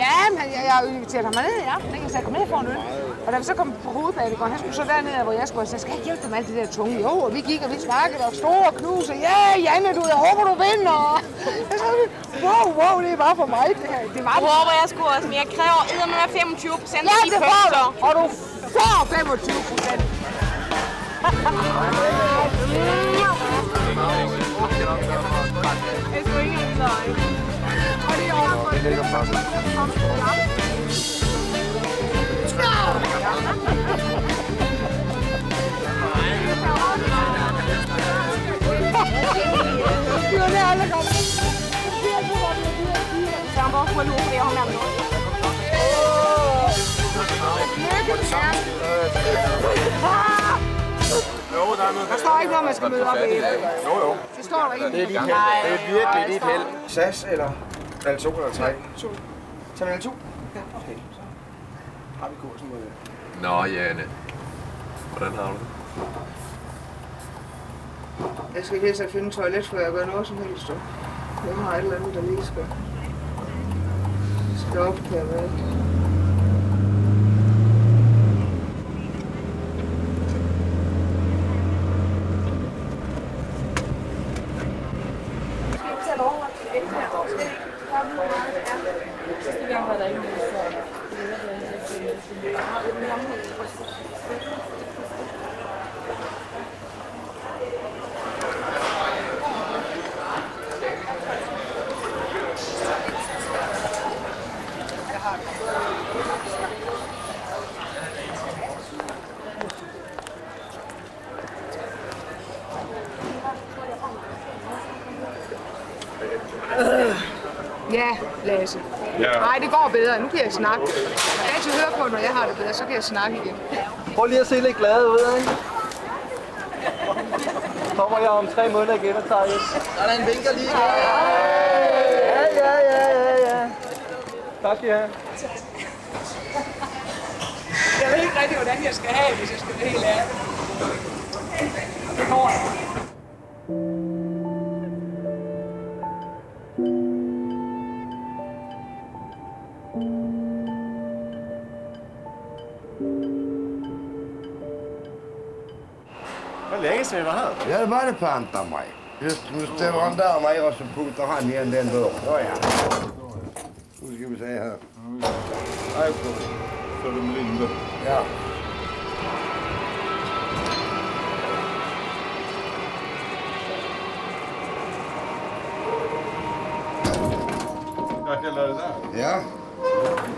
Ja, men jeg inviterede ham ned i aften, ikke? Så jeg kom ned for en øl. Og da vi så kom på hovedbanegården, han skulle så derned, hvor jeg skulle, så skal jeg hjælpe dig med alt det der tunge? Jo, og vi gik, og vi snakkede, og store knuse. Ja, Janne, jeg håber, du vinder. Wow, det er bare for mig, det her. Det er meget. Jeg håber, jeg skulle også, men jeg kræver med 25% ja, af de pølser. Og du får 25%. Jeg skulle ikke have løg. Og det er over. Det ligger fast. Det var det alle kom. Så han bare kunne lukke det om ham. Der står ikke noget, man skal møde op i. Jo. Det står der ikke. Det er dit held. Det er virkelig dit held. SAS eller valg 2 eller 3? 2. Så valg 2? Ja, okay. Så har vi kursen mod det. Nå, Janne. Hvordan har du det? Jeg skal helst finde en toilet, før jeg gør noget som helst. Jeg har et eller andet, der lige skal opkære med. Ja, Lasse. Ja. Nej, det går bedre. Nu kan jeg snakke. Jeg kan altid høre på, når jeg har det bedre, så kan jeg snakke igen. Prøv lige at se lidt glad ud, ikke? Kommer jeg om 3 måneder igen og tager hjem. Sådan, vinker lige. Ja. Tak skal I have. Jeg ved ikke rigtig, hvordan jeg skal have, hvis jeg skal være helt ærlig. Det går. Det var länge sedan vi var här. Ja, det var det panta mig. Just nu står han där nere och så putar han igen den dörren. Ja. Nu ska vi se här. Här Södern Linde. Ja. Jag kallar det där. Ja.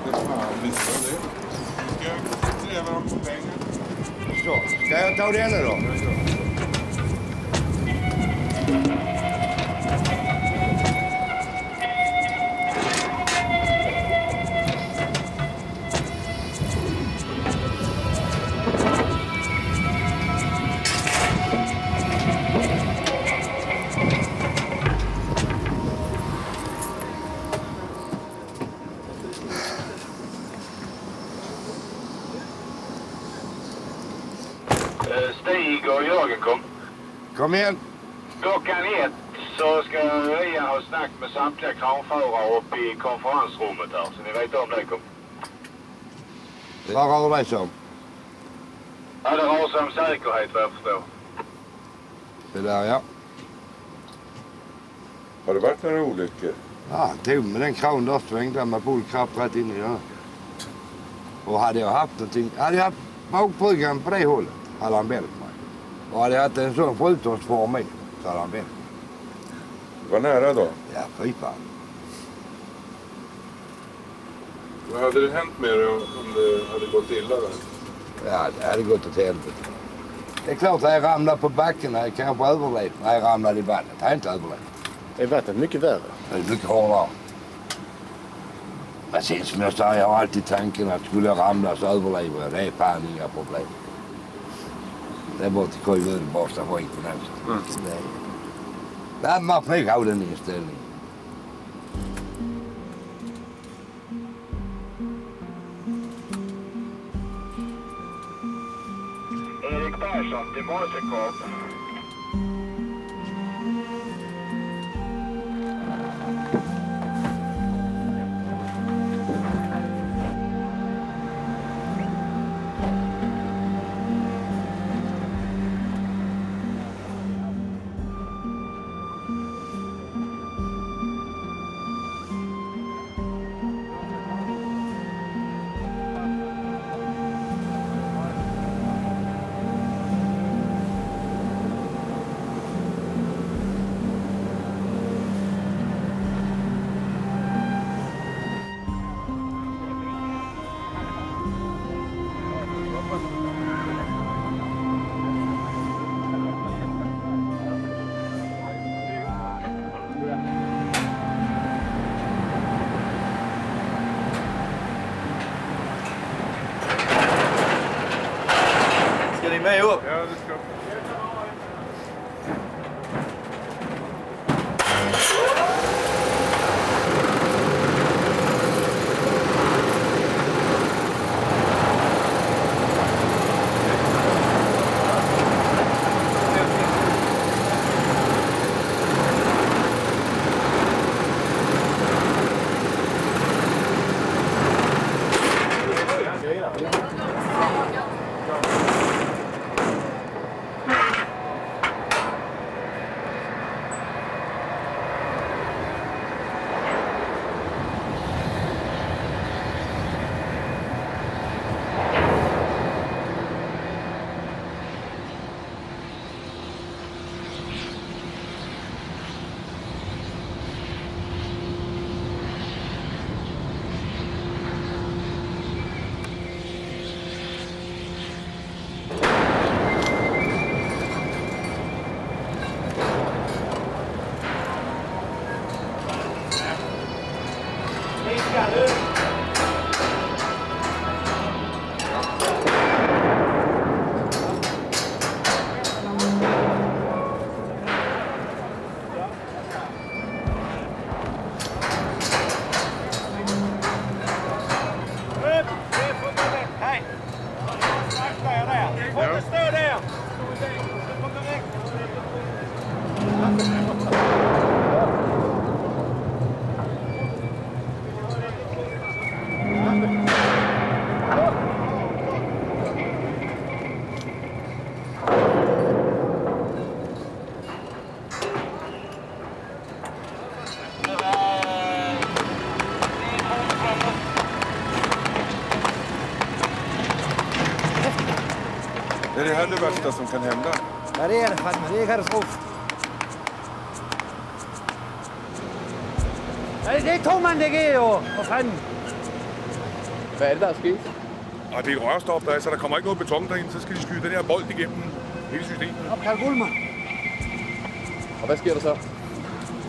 Det fan visste jag det. Ska jag se vad de får pengar? Så, ska jag ta den då? Stig och Jörgen kom. Kom igen. Klockan 1 så ska Ian ha snack med samtliga kranförare uppe i konferensrummet här. Så ni vet om det kom. Vad rör det sig om? Ja, det rör sig om säkerhet vad jag förstår. Det där, ja. Har det varit några olyckor? Ja, tog med den kran där svängde med bullkraft rätt in i det. Och hade jag haft någonting, hade jag haft bakbryggan på det hållet, hade han bällt mig. Och hade jag haft en sån skjutårsform i, så hade han bällt. Det var nära då? Ja, fy fan. Vad hade det hänt med dig om det hade gått illa där? Ja, det hade gått åt helvete. Det är klart att jag ramlade på backen, jag kanske överlevt. Nej, jag ramlade i vattnet, jag har inte överlevt. Är vattnet mycket värre? Det är mycket hårdare. Men sen som jag sa, jag har alltid tanken att skulle jag ramla så överlever jag. Det är fan inga problem. Det är bara till KV och borsta skiten också. Nej, man får nog ha den inställningen. Erik Persson till Morsekopp. Ska ni med upp? Ja, det ska. det här det värsta som kan hända? Ja, det är det fan, men det är katastrof. Ja, det tog man det ju. Vad fan? Hvad er det, der er sket? Og det er et rørstop, der er, så der kommer ikke noget beton derind. Så skal de skyde den her bold igennem hele systemet. Op, Karl Gullmann. Og hvad sker der så?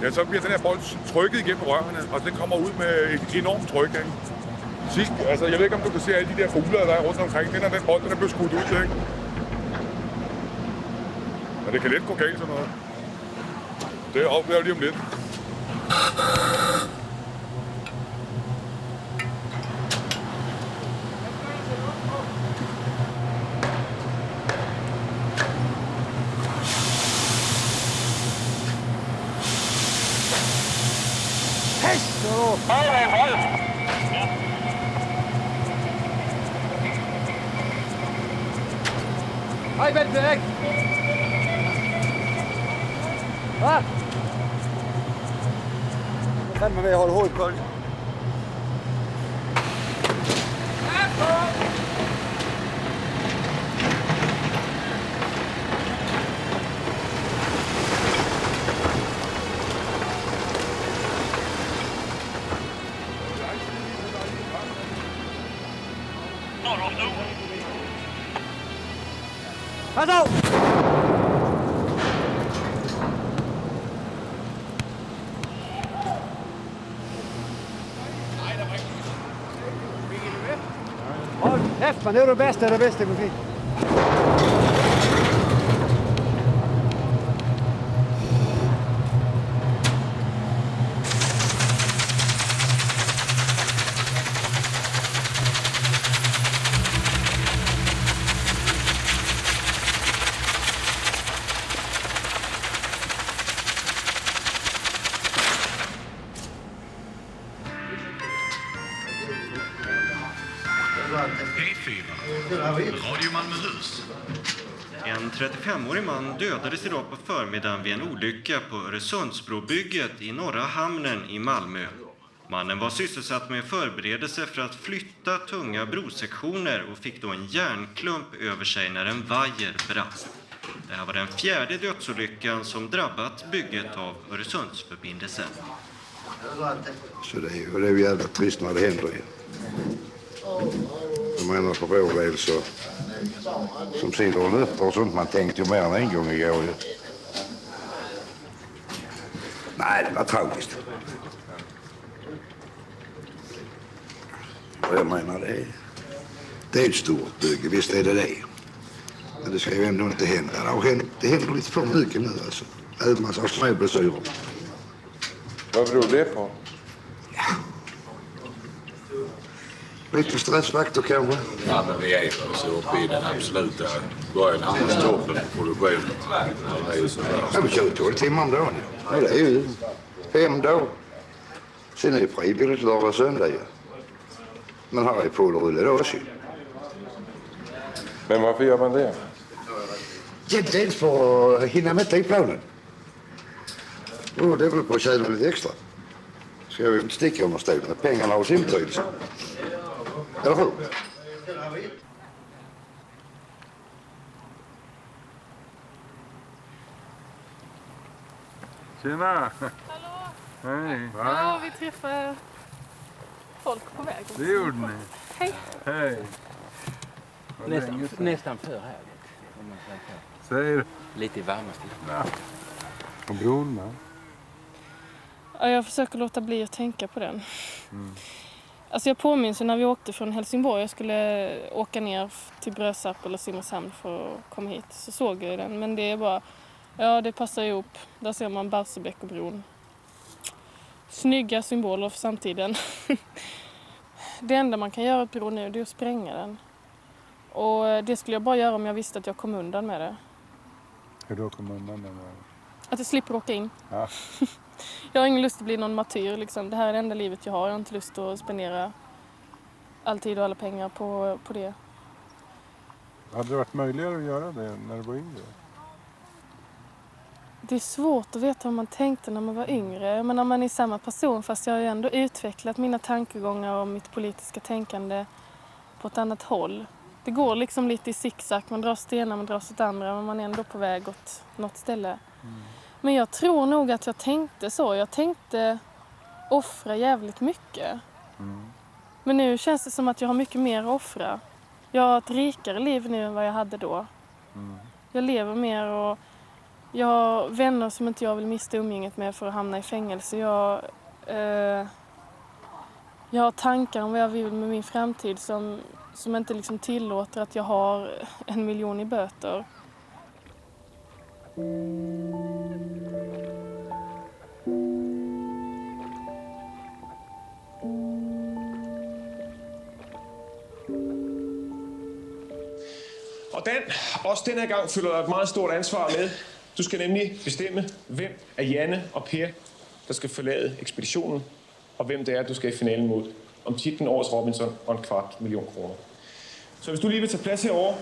Ja, så bliver den her bold trykket igennem rørene, og den kommer ud med et enormt tryk. Ikke? Sidst, altså, jeg ved ikke, om du kan se alle de der fugle, der er rundt omkring. Den bold, den er blevet skudt ud, ikke? Og det kan let gå galt sådan noget. Det oplever lige om lidt. Hej, vent væk! Hvad? Jeg fandt mig ved at holde hovedet koldt. Pas op! Hold kæft, man. Det er det bedste, man fik. Radio Malmöhus. En 35-årig man dödades idag på förmiddagen vid en olycka på Öresundsbrobygget i norra hamnen i Malmö. Mannen var sysselsatt med förberedelse för att flytta tunga brosektioner och fick då en järnklump över sig när en vajer brast. Det här var den fjärde dödsolyckan som drabbat bygget av Öresundsförbindelsen. Så det är ju jävla trist när det händer igen. Jag menar för vår del så som sidor och löper och sånt, man tänkte ju mer än en gång igår. Nej, det var tragiskt. Och jag menar det är ett stort bygge, visst är det. Men det ska ju ändå inte hända. Det händer lite för mycket nu alltså. Även massa småblessyrer. Vad beror det på? Lite stressfaktor kanske. Ja, men vi är så uppe i den absoluta början av toppen på produktionen. Ja, vi kör 12 timmar om dagen. Ja, det är ju 5 dagar. Sen är det frivilligt lördag och söndag. Men här är pålrulle då också. Men varför gör man det? Ja, dels för att hinna med tidplanen. Och det är väl på att tjäna lite extra. Ska jag inte sticka under stolen. Pengarna har sin betydelse. Eller hur? Tjena! Hallå! Hej! Ja, vi träffar folk på väg. Det gjorde ni. Hej! Hej! Nästan för här. Säger du? Lite i varmaste. Ja. Och bron då? Ja, jag försöker låta bli att tänka på den. Alltså jag påminns när vi åkte från Helsingborg. Jag skulle åka ner till Brösarp eller Simrishamn för att komma hit. Så såg jag den. Men det är bara, ja det passar ihop. Där ser man Barsebäck och bron. Snygga symboler för samtiden. Det enda man kan göra på bron nu är att spränga den. Och det skulle jag bara göra om jag visste att jag kom undan med det. Hur då kom undan med det? Att jag slipper åka in. Ja. Jag har ingen lust att bli någon martyr. Liksom. Det här är det enda livet jag har. Jag har inte lust att spendera all tid och alla pengar på det. Hade det varit möjligare att göra det när du var yngre? Det är svårt att veta vad man tänkte när man var yngre. Men när man är samma person, fast jag har ju ändå utvecklat mina tankegångar och mitt politiska tänkande på ett annat håll. det går liksom lite i zigzag. Man drar stenar, man drar åt andra, men man är ändå på väg åt något ställe. Men jag tror nog att jag tänkte så. Jag tänkte offra jävligt mycket. Men nu känns det som att jag har mycket mer att offra. Jag har ett rikare liv nu än vad jag hade då. Jag lever mer och jag har vänner som inte jag vill mista umgänget med för att hamna i fängelse. Jag har tankar om vad jag vill med min framtid som inte liksom tillåter att jag har 1 miljon i böter. Og Dan, også denne gang føler du et meget stort ansvar med. Du skal nemlig bestemme, hvem af Janne og Per, der skal forlade ekspeditionen, og hvem det er, du skal i finalen mod. Om titlen Årets Robinson og 250.000 kroner. Så hvis du lige vil tage plads herovre.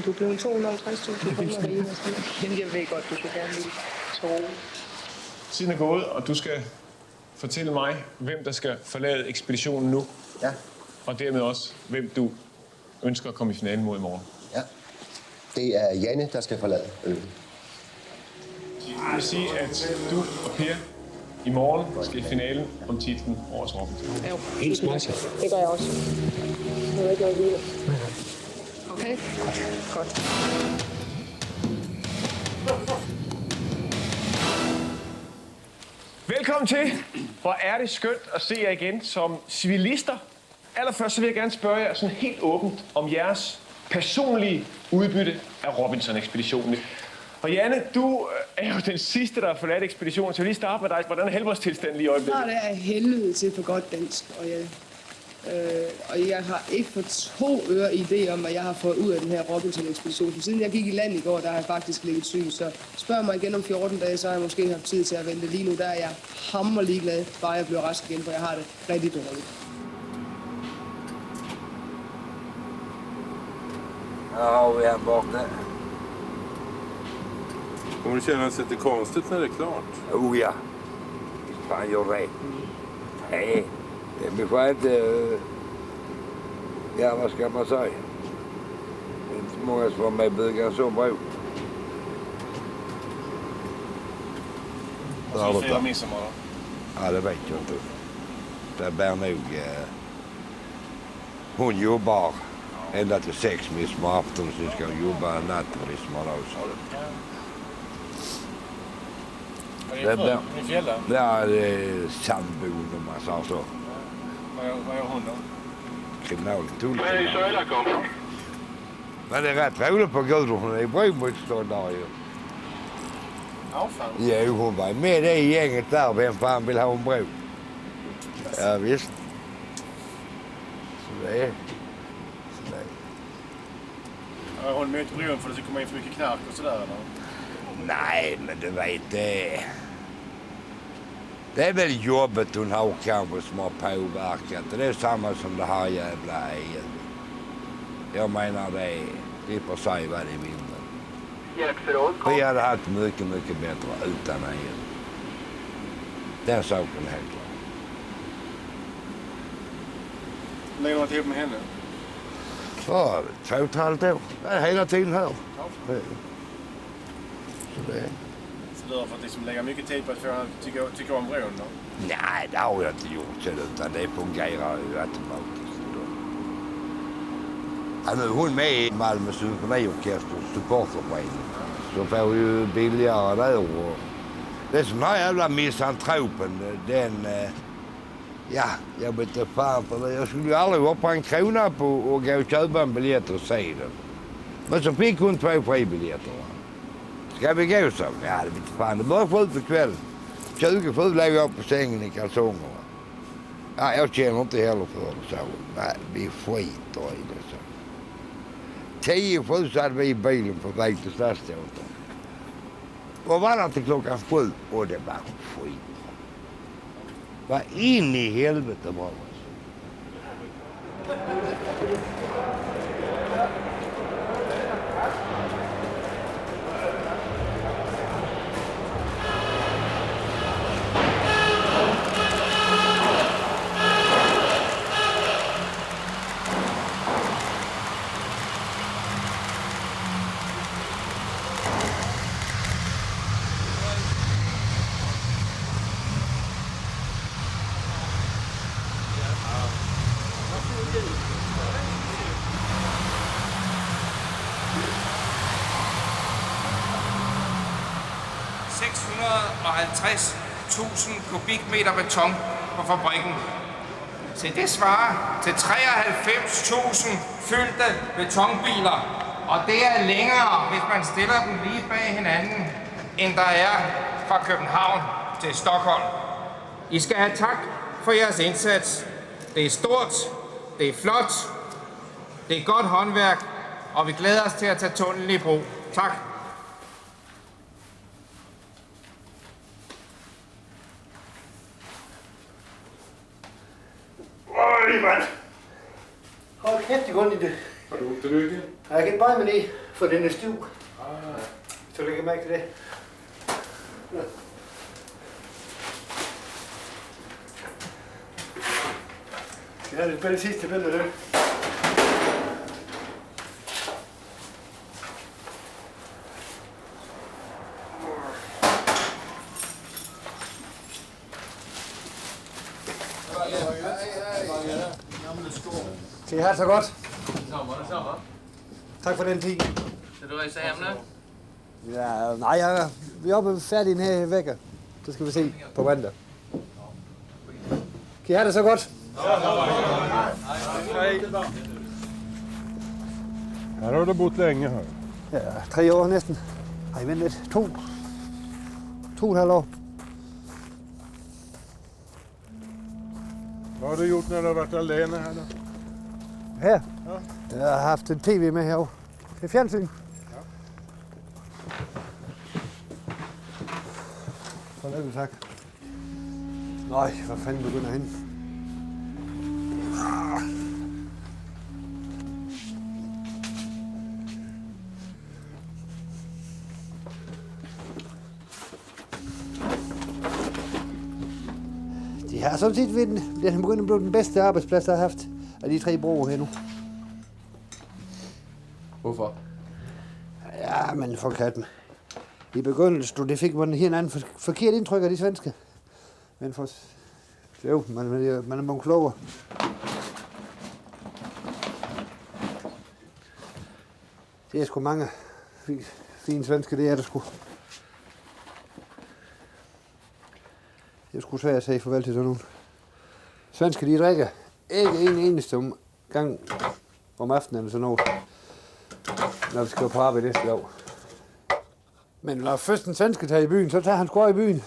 Du blev 250.000 kroner rigere. Men jeg ved godt, du skal gerne lide tåre. Tiden er gået, og du skal fortælle mig, hvem der skal forlade ekspeditionen nu. Ja. Og dermed også, hvem du ønsker at komme i finalen mod i morgen. Ja. Det er Janne, der skal forlade øen. Det vil sige, at du og Per i morgen skal i finalen om titlen Årets Robinson. Jo, helt smart. Det gør jeg også. Det er ikke noget videre. Okay? Godt. Velkommen til. Hvor er det skønt at se jer igen som civilister. Allerførst så vil jeg gerne spørge jer sådan helt åbent om jeres personlige udbytte af Robinson-ekspeditionen. Og Janne, du er jo den sidste, der har forladt ekspeditionen, så jeg vil lige starte med dig. Hvordan er helbredstilstanden lige i øjeblikket? Det er helvede til for godt dansk, og jeg har ikke for 2 øre idé om, hvad jeg har fået ud af den her Robinson-ekspedition. Siden jeg gik i land i går, der har jeg faktisk ligget syg, så spørg mig igen om 14 dage, så har jeg måske haft tid til at vente. Lige nu der er jeg hammerlig glad, bare jeg bliver rask igen, for jeg har det rigtig dårligt. Ja, vi är borta. Kommer du känna sig lite konstigt när det är klart? Oh ja. Fan, gör det. Nej, det blir skönt. Ja, vad ska man säga? Det är inte så många som var med och bygga en sån bro. Vad ska du fira midsommar då? Ja, det vet jag inte. Det bär nog... Hon jobbar ända till 6 midsommarafton, så ska hon jobba natt på midsommardag. Vad är det i fjällen? Ja, det är sandbon om man sa så. Vad gör hon då? Kriminaltull. Söderkom. Men det är rätt roligt på Gudrun, hon är bromotståndare ju. Ja, fan. Jo, hon var med det i gänget där. Vem fan vill ha en bro? Ja, visst. Så det är... Har hon mycket bron för att det ska komma in för mycket knark och sådär eller? Nej, men du vet det. Det är väl jobbet hon har kanske som har påverkat. Det är samma som det här jävla EU. Jag menar det är i och för sig vad det vill. Vi hade haft mycket, mycket bättre utan EU. Den saken är helt klar. Hur länge har du varit ihop med henne? Ja, 2,5 år. Jag är hela tiden här. Så det är... Så du har fått liksom lägga mycket tid på att få henne att tycka om bron då? Nej, det har jag inte gjort, utan det fungerar ju automatiskt. Ja, nu är hon med i Malmö symfoniorkesters supporterförening. Så får ju billigare där. Och det är som den här jävla misantropen, den... Ja, jag vet inte fan för det. Jag skulle ju aldrig hoppa en krona på att gå och köpa en biljett och se den. Men så fick hon 2 fribiljetter. Ska vi gå så? Ja, det vet inte fan. Det börjar 7 på kvällen. 27 låg jag på sängen i kalsongerna. Ja, jag känner inte heller för det så. Nej, vi skiter i det så. 10:07 så hade vi i bilen på väg till Stadsteatern. Och var där till klockan 7 och det var skit. Vad in i helvete var det? ...650.000 kubikmeter beton på fabrikken. Så det svarer til 93.000 fyldte betonbiler. Og det er længere, hvis man stiller dem lige bag hinanden, end der er fra København til Stockholm. I skal have tak for jeres indsats. Det er stort, det er flot, det er godt håndværk, og vi glæder os til at tage tunnelen i brug. Tak. Øj, mand. Hold kæft, det går i det. Har du det lykke? Jeg kan ikke bøje mig ned, for den er stiv. Så lægger mærke til det. Det er det spil sidste billede, det. Skal I have det så godt? Tak for den tid. Så du rejser hjem nu? Ja, nej, vi er oppe færdige her vækker. Så skal vi se på mandag. Kan I have det så godt? Her har du boet længe her. Ja, 3 år næsten. Nej, vent lidt. 2,5 år. Hvad har du gjort, når du har været alene her? Her? Ja. Jeg har haft en tv med herovre. Det er fjernsyn. Ja. Farvel, tak. Nej, hvor fanden begynder han? De har sådan set ved den. Den begynder at blive den bedste arbejdsplads, jeg har haft af de 3 broer her nu. Hvorfor? Ja, men for katten. I begyndelsen, det fik man en helt anden forkert indtryk af de svenske. Men for... Jo, man er mange klogere. Det er sgu mange fine svenske, det er der sgu. Det er sgu svært at sige farvel til sådan nogen. Svenske, de drikker ikke en eneste gang om aftenen eller sådan noget, når vi skal på arbejde næste dag. Men når først en svenske tager i byen, så tager han sgu i byen.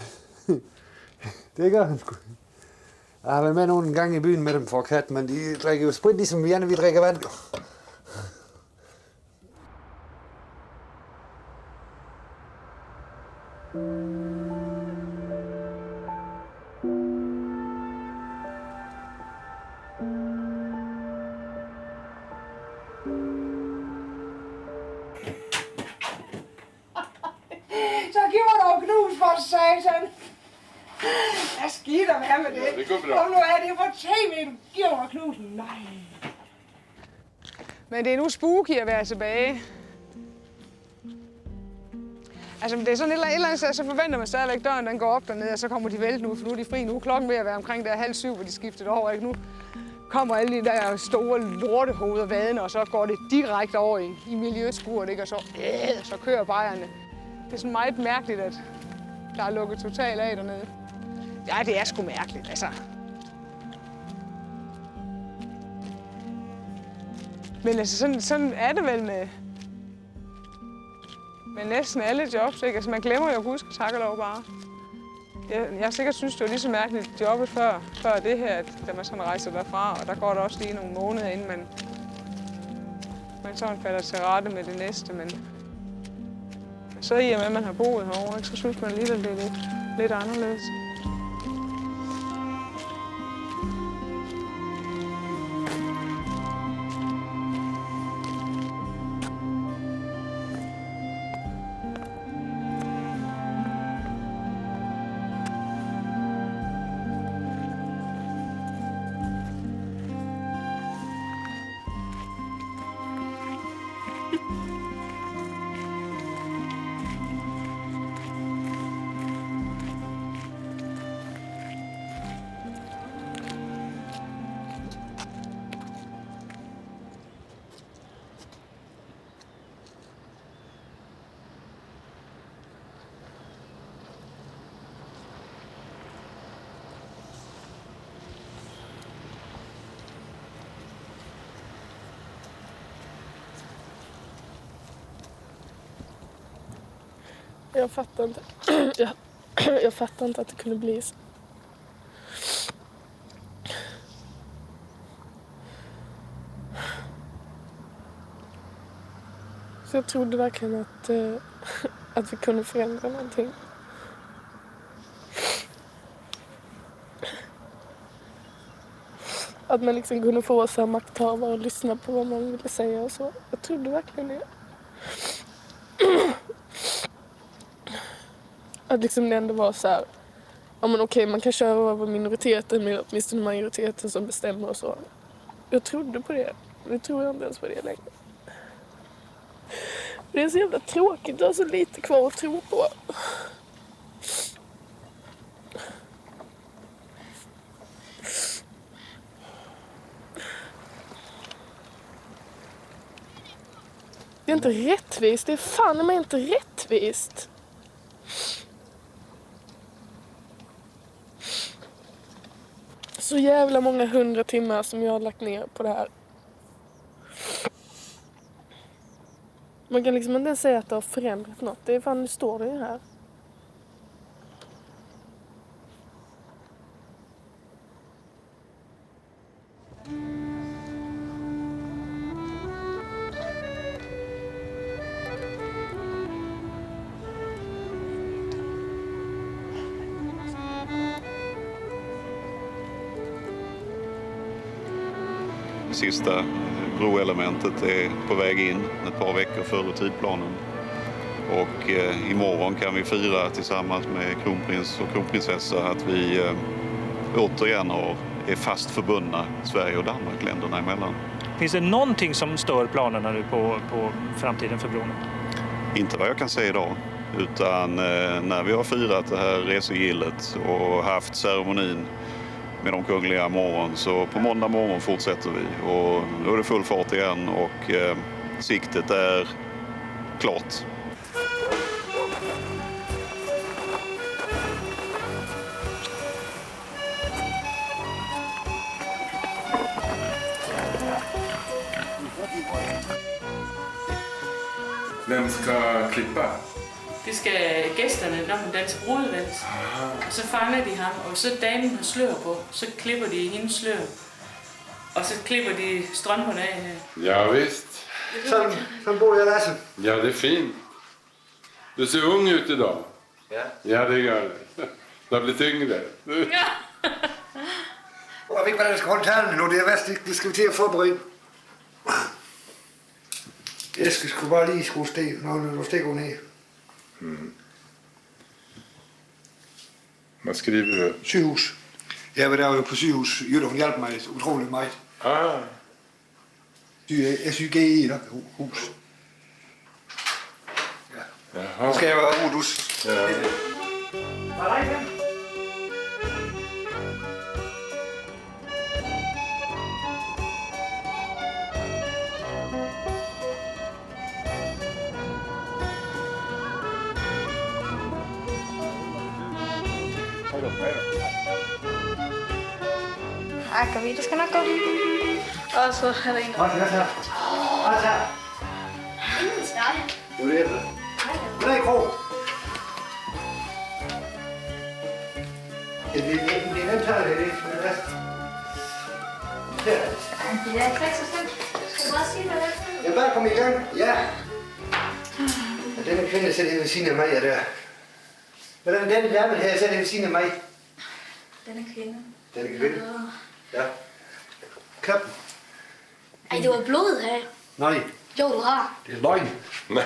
Det gør han sgu. Jeg har været med nogle gange i byen med dem for kat, men de drikker jo sprit ligesom vi andre, vi drikker vand. Så giv mig dog knus for satan. Hvad skidt at være med det? Ja, det går bra. Kom nu er det på tv, du giver mig knusen. Nej. Men det er nu spooky at være tilbage. Altså, det er sådan et eller andet, så forventer man stadigvæk, døren den går op dernede, og så kommer de væltende ud, for nu er de fri. Nu er klokken ved at være omkring der 6:30, hvor de skiftet over, ikke? Nu kommer alle de der store lortehoveder vadende, og så går det direkte over i miljøskuret, ikke? Og så kører bajerne. Det er sådan meget mærkeligt, at der er lukket totalt af dernede. Ja, det er sgu mærkeligt, altså. Men altså, sådan er det vel med næsten alle jobs, ikke? Altså, man glemmer jo at huske, tak og lov bare. Jeg sikkert synes, det var lige så mærkeligt jobbet før det her, at da man sådan rejser derfra, og der går der også lige nogle måneder, inden man sådan falder til rette med det næste, men så i og med, at man har boet herovre, ikke, så synes man lige, at det er lidt anderledes. Jag fattar inte. Jag fattar inte att det kunde bli så. Så jag trodde verkligen att vi kunde förändra någonting. Att man liksom kunde få oss här makthavare och lyssna på vad man ville säga och så. Jag trodde verkligen det. Att liksom det ändå var så här. Ja men okej, man kan köra över minoriteten men åtminstone majoriteten som bestämmer och så. Jag trodde på det. Nu tror jag inte ens på det längre. Det är så jävla tråkigt att ha så lite kvar att tro på. Det är inte rättvist. Det är fan men inte rättvist. Så jävla många 100 timmar som jag har lagt ner på det här. Man kan liksom inte säga att det har förändrat något. Det är fan, nu står det ju här. Sista broelementet är på väg in ett par veckor före tidplanen. Och imorgon kan vi fira tillsammans med kronprins och kronprinsessa att vi återigen är fast förbundna, Sverige och Danmark, länderna emellan. Finns det någonting som stör planerna nu på framtiden för bron? Inte vad jag kan säga idag, utan när vi har firat det här resegillet och haft ceremonin med de kungliga morgon, så på måndag morgon fortsätter vi och då är det full fart igen och siktet är klart. Vem ska klippa? Det ska gæsterne, når hun danser brudevals. Og så fanger de ham, og så damen har slør på, så klipper de hendes slør. Og så klipper de strømperne af. Ja, visst. Sen bor jag Lasse. Ja, det är fint. Du ser ung ut idag. Ja. Ja, det gör det. Du har blivit yngre. Ja. Jag vet inte vad jag ska hålla talen nu. Det är värst, det ska vi till att förbereda. Jag skulle bara lige skrue steg, når steg går ner. Vad skriver du? Sygehus. Jeg var der på sygehus. Jytte, hun hjalp mig utroligt meget. SYGI, der hus. Ja. Nu skal jeg være udus. Ja. Ej, kom det skal nok gå. Og så er der en der. Ingen steg. Du ved det. Nej, krog. Det er nemt her, det er det. Det er ikke så slemt. Skal du bare sige, hvad det er? Jeg bare kom i gang. Ja. Den kvinde sætter ved siden af mig, der. Hvordan den dame her sætter ved siden af mig? Den er kvinde. Den er kvinde? Ja. Kappen. Ej, du har blod her. Nej. Jo, du har. Det er løgn. Nej.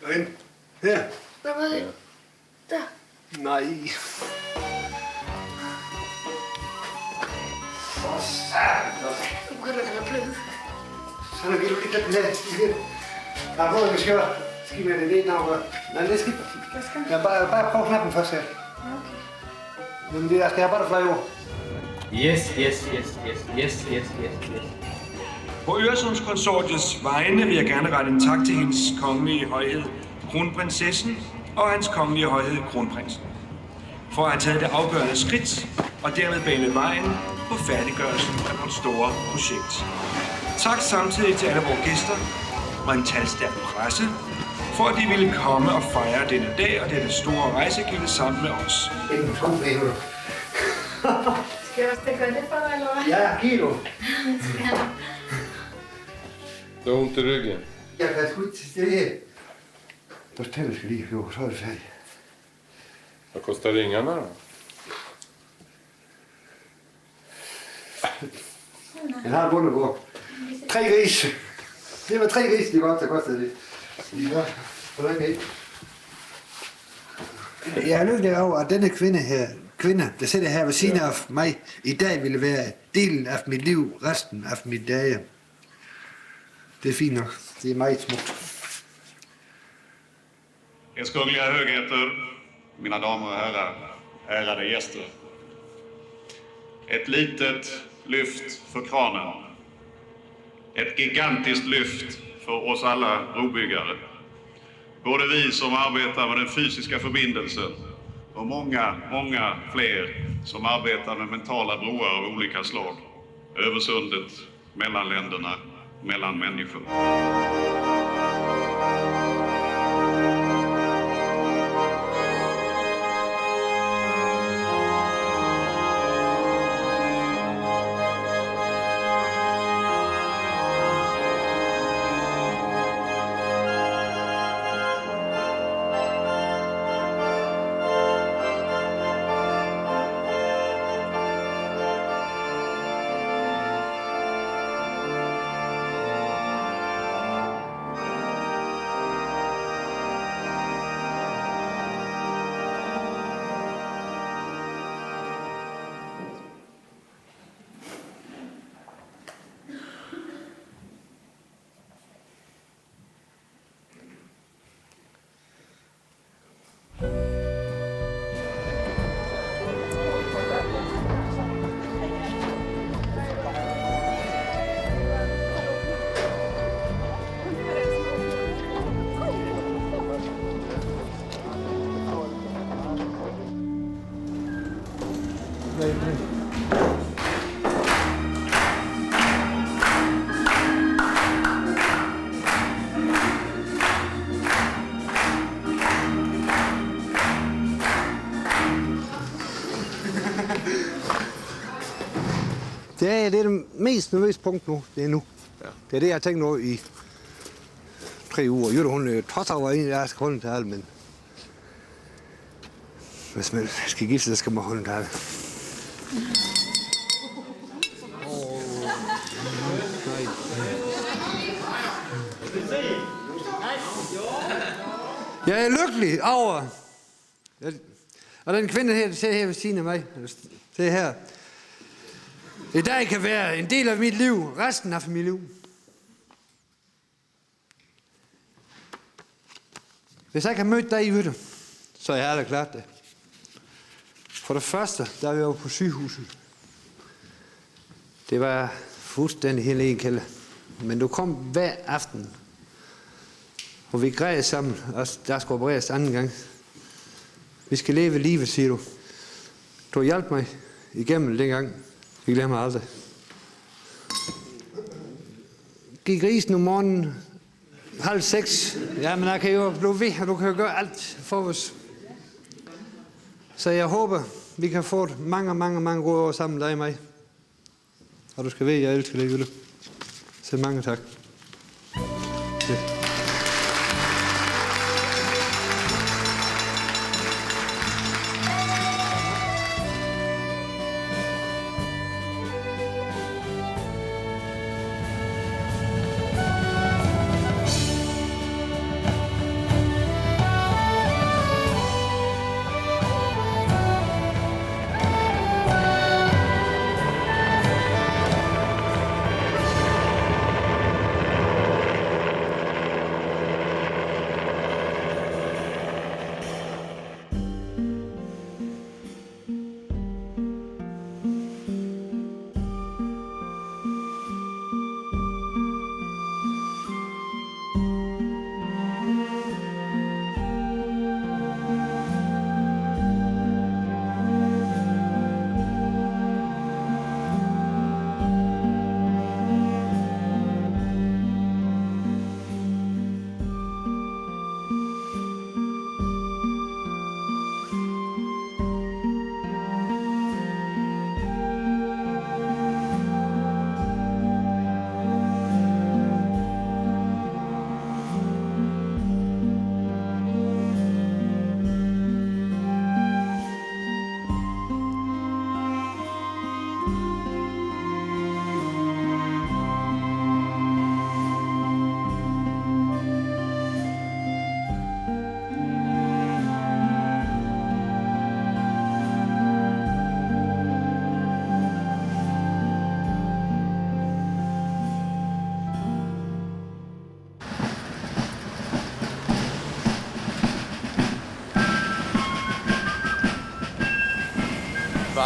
Løgn. Her. Hvad var det? Der. Nej. Nu begynder den at bløde. Så vil du ikke den her. Jeg har fået en skør. Skal med det lidt navn. Nej, det skal. Jeg bare prøve knappen først her. Men det skal jeg bare flyve over. Yes. På Øresundskonsortiets vegne vil jeg gerne rette en tak til hendes kongelige højhed, kronprinsessen og hans kongelige højhed, kronprinsen, for at have taget det afgørende skridt og dermed banet vejen på færdiggørelsen af vores store projekt. Tak samtidig til alle vores gæster, og en talstærk presse, for at de ville komme og fejre denne dag og dette store rejsegilde sammen med os. Skal jeg også gøre det for dig, eller hvad? Ja, kilo. Du har ondt i ryggen? Jeg kan sgu ikke til stede. Der tænder skal lige jo, så er det færdigt. Hvad koster ringarna då? Jeg har en bundegård. 3 grise. Det var 3 grise, det godt, der kostede det. Ja, hvordan kan I? Jeg er lykkelig over, at denne kvinde, der sidder her ved siden af mig, i dag ville være delen af mit liv, resten af mit dage. Det är fint nok. Det är meget smukt. Ers kungliga högheter, mina damer och herrar, ärade gäster. Ett litet lyft för kranen. Ett gigantiskt lyft för oss alla brobyggare. Både vi som arbetar med den fysiska förbindelsen och många, många fler som arbetar med mentala broar av olika slag. Över sundet, mellan länderna, mellan människor. Det er det mest nervøse punkt nu. Det er nu. Ja. Det er det, jeg har tænkt nu i 3 uger. Jytte, hun trods alt var en, jeg skal holde til alt, men hvis man skal gifte, så skal man holde til alt. Jeg er lykkelig over, og den kvinde her, der sidder her ved siden af mig, det her. I dag kan være en del af mit liv, resten af mit liv. Hvis jeg ikke har mødt dig i Jytte, så er jeg aldrig klart det. For det første, der var jeg jo på sygehuset. Det var fuldstændig helt en kælder. Men du kom hver aften, og vi græd sammen, og der skulle opereres anden gang. Vi skal leve livet, siger du. Du hjalp mig igennem dengang. Vi glemmer aldrig. Gik grisen om morgenen 5:30. Jamen, jeg kan jo blive ved, og du kan jo gøre alt for os. Så jeg håber, vi kan få mange gode år sammen, dig og mig. Og du skal ved, jeg elsker dig, Jytte. Så mange tak. Ja.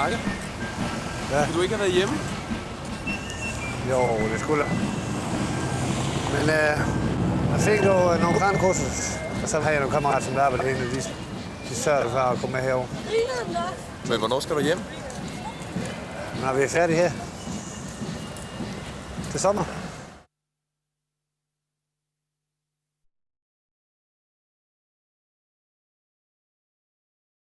bakke. Ja. Skulle du ikke have været hjemme? Jo, det skulle jeg. Men jeg fik jo nogle grænkurser, og så har jeg nogle kammerater, som der arbejder herinde, de sørger for at komme med herover. Men hvornår skal du hjem? Når vi er færdige her. Til sommer.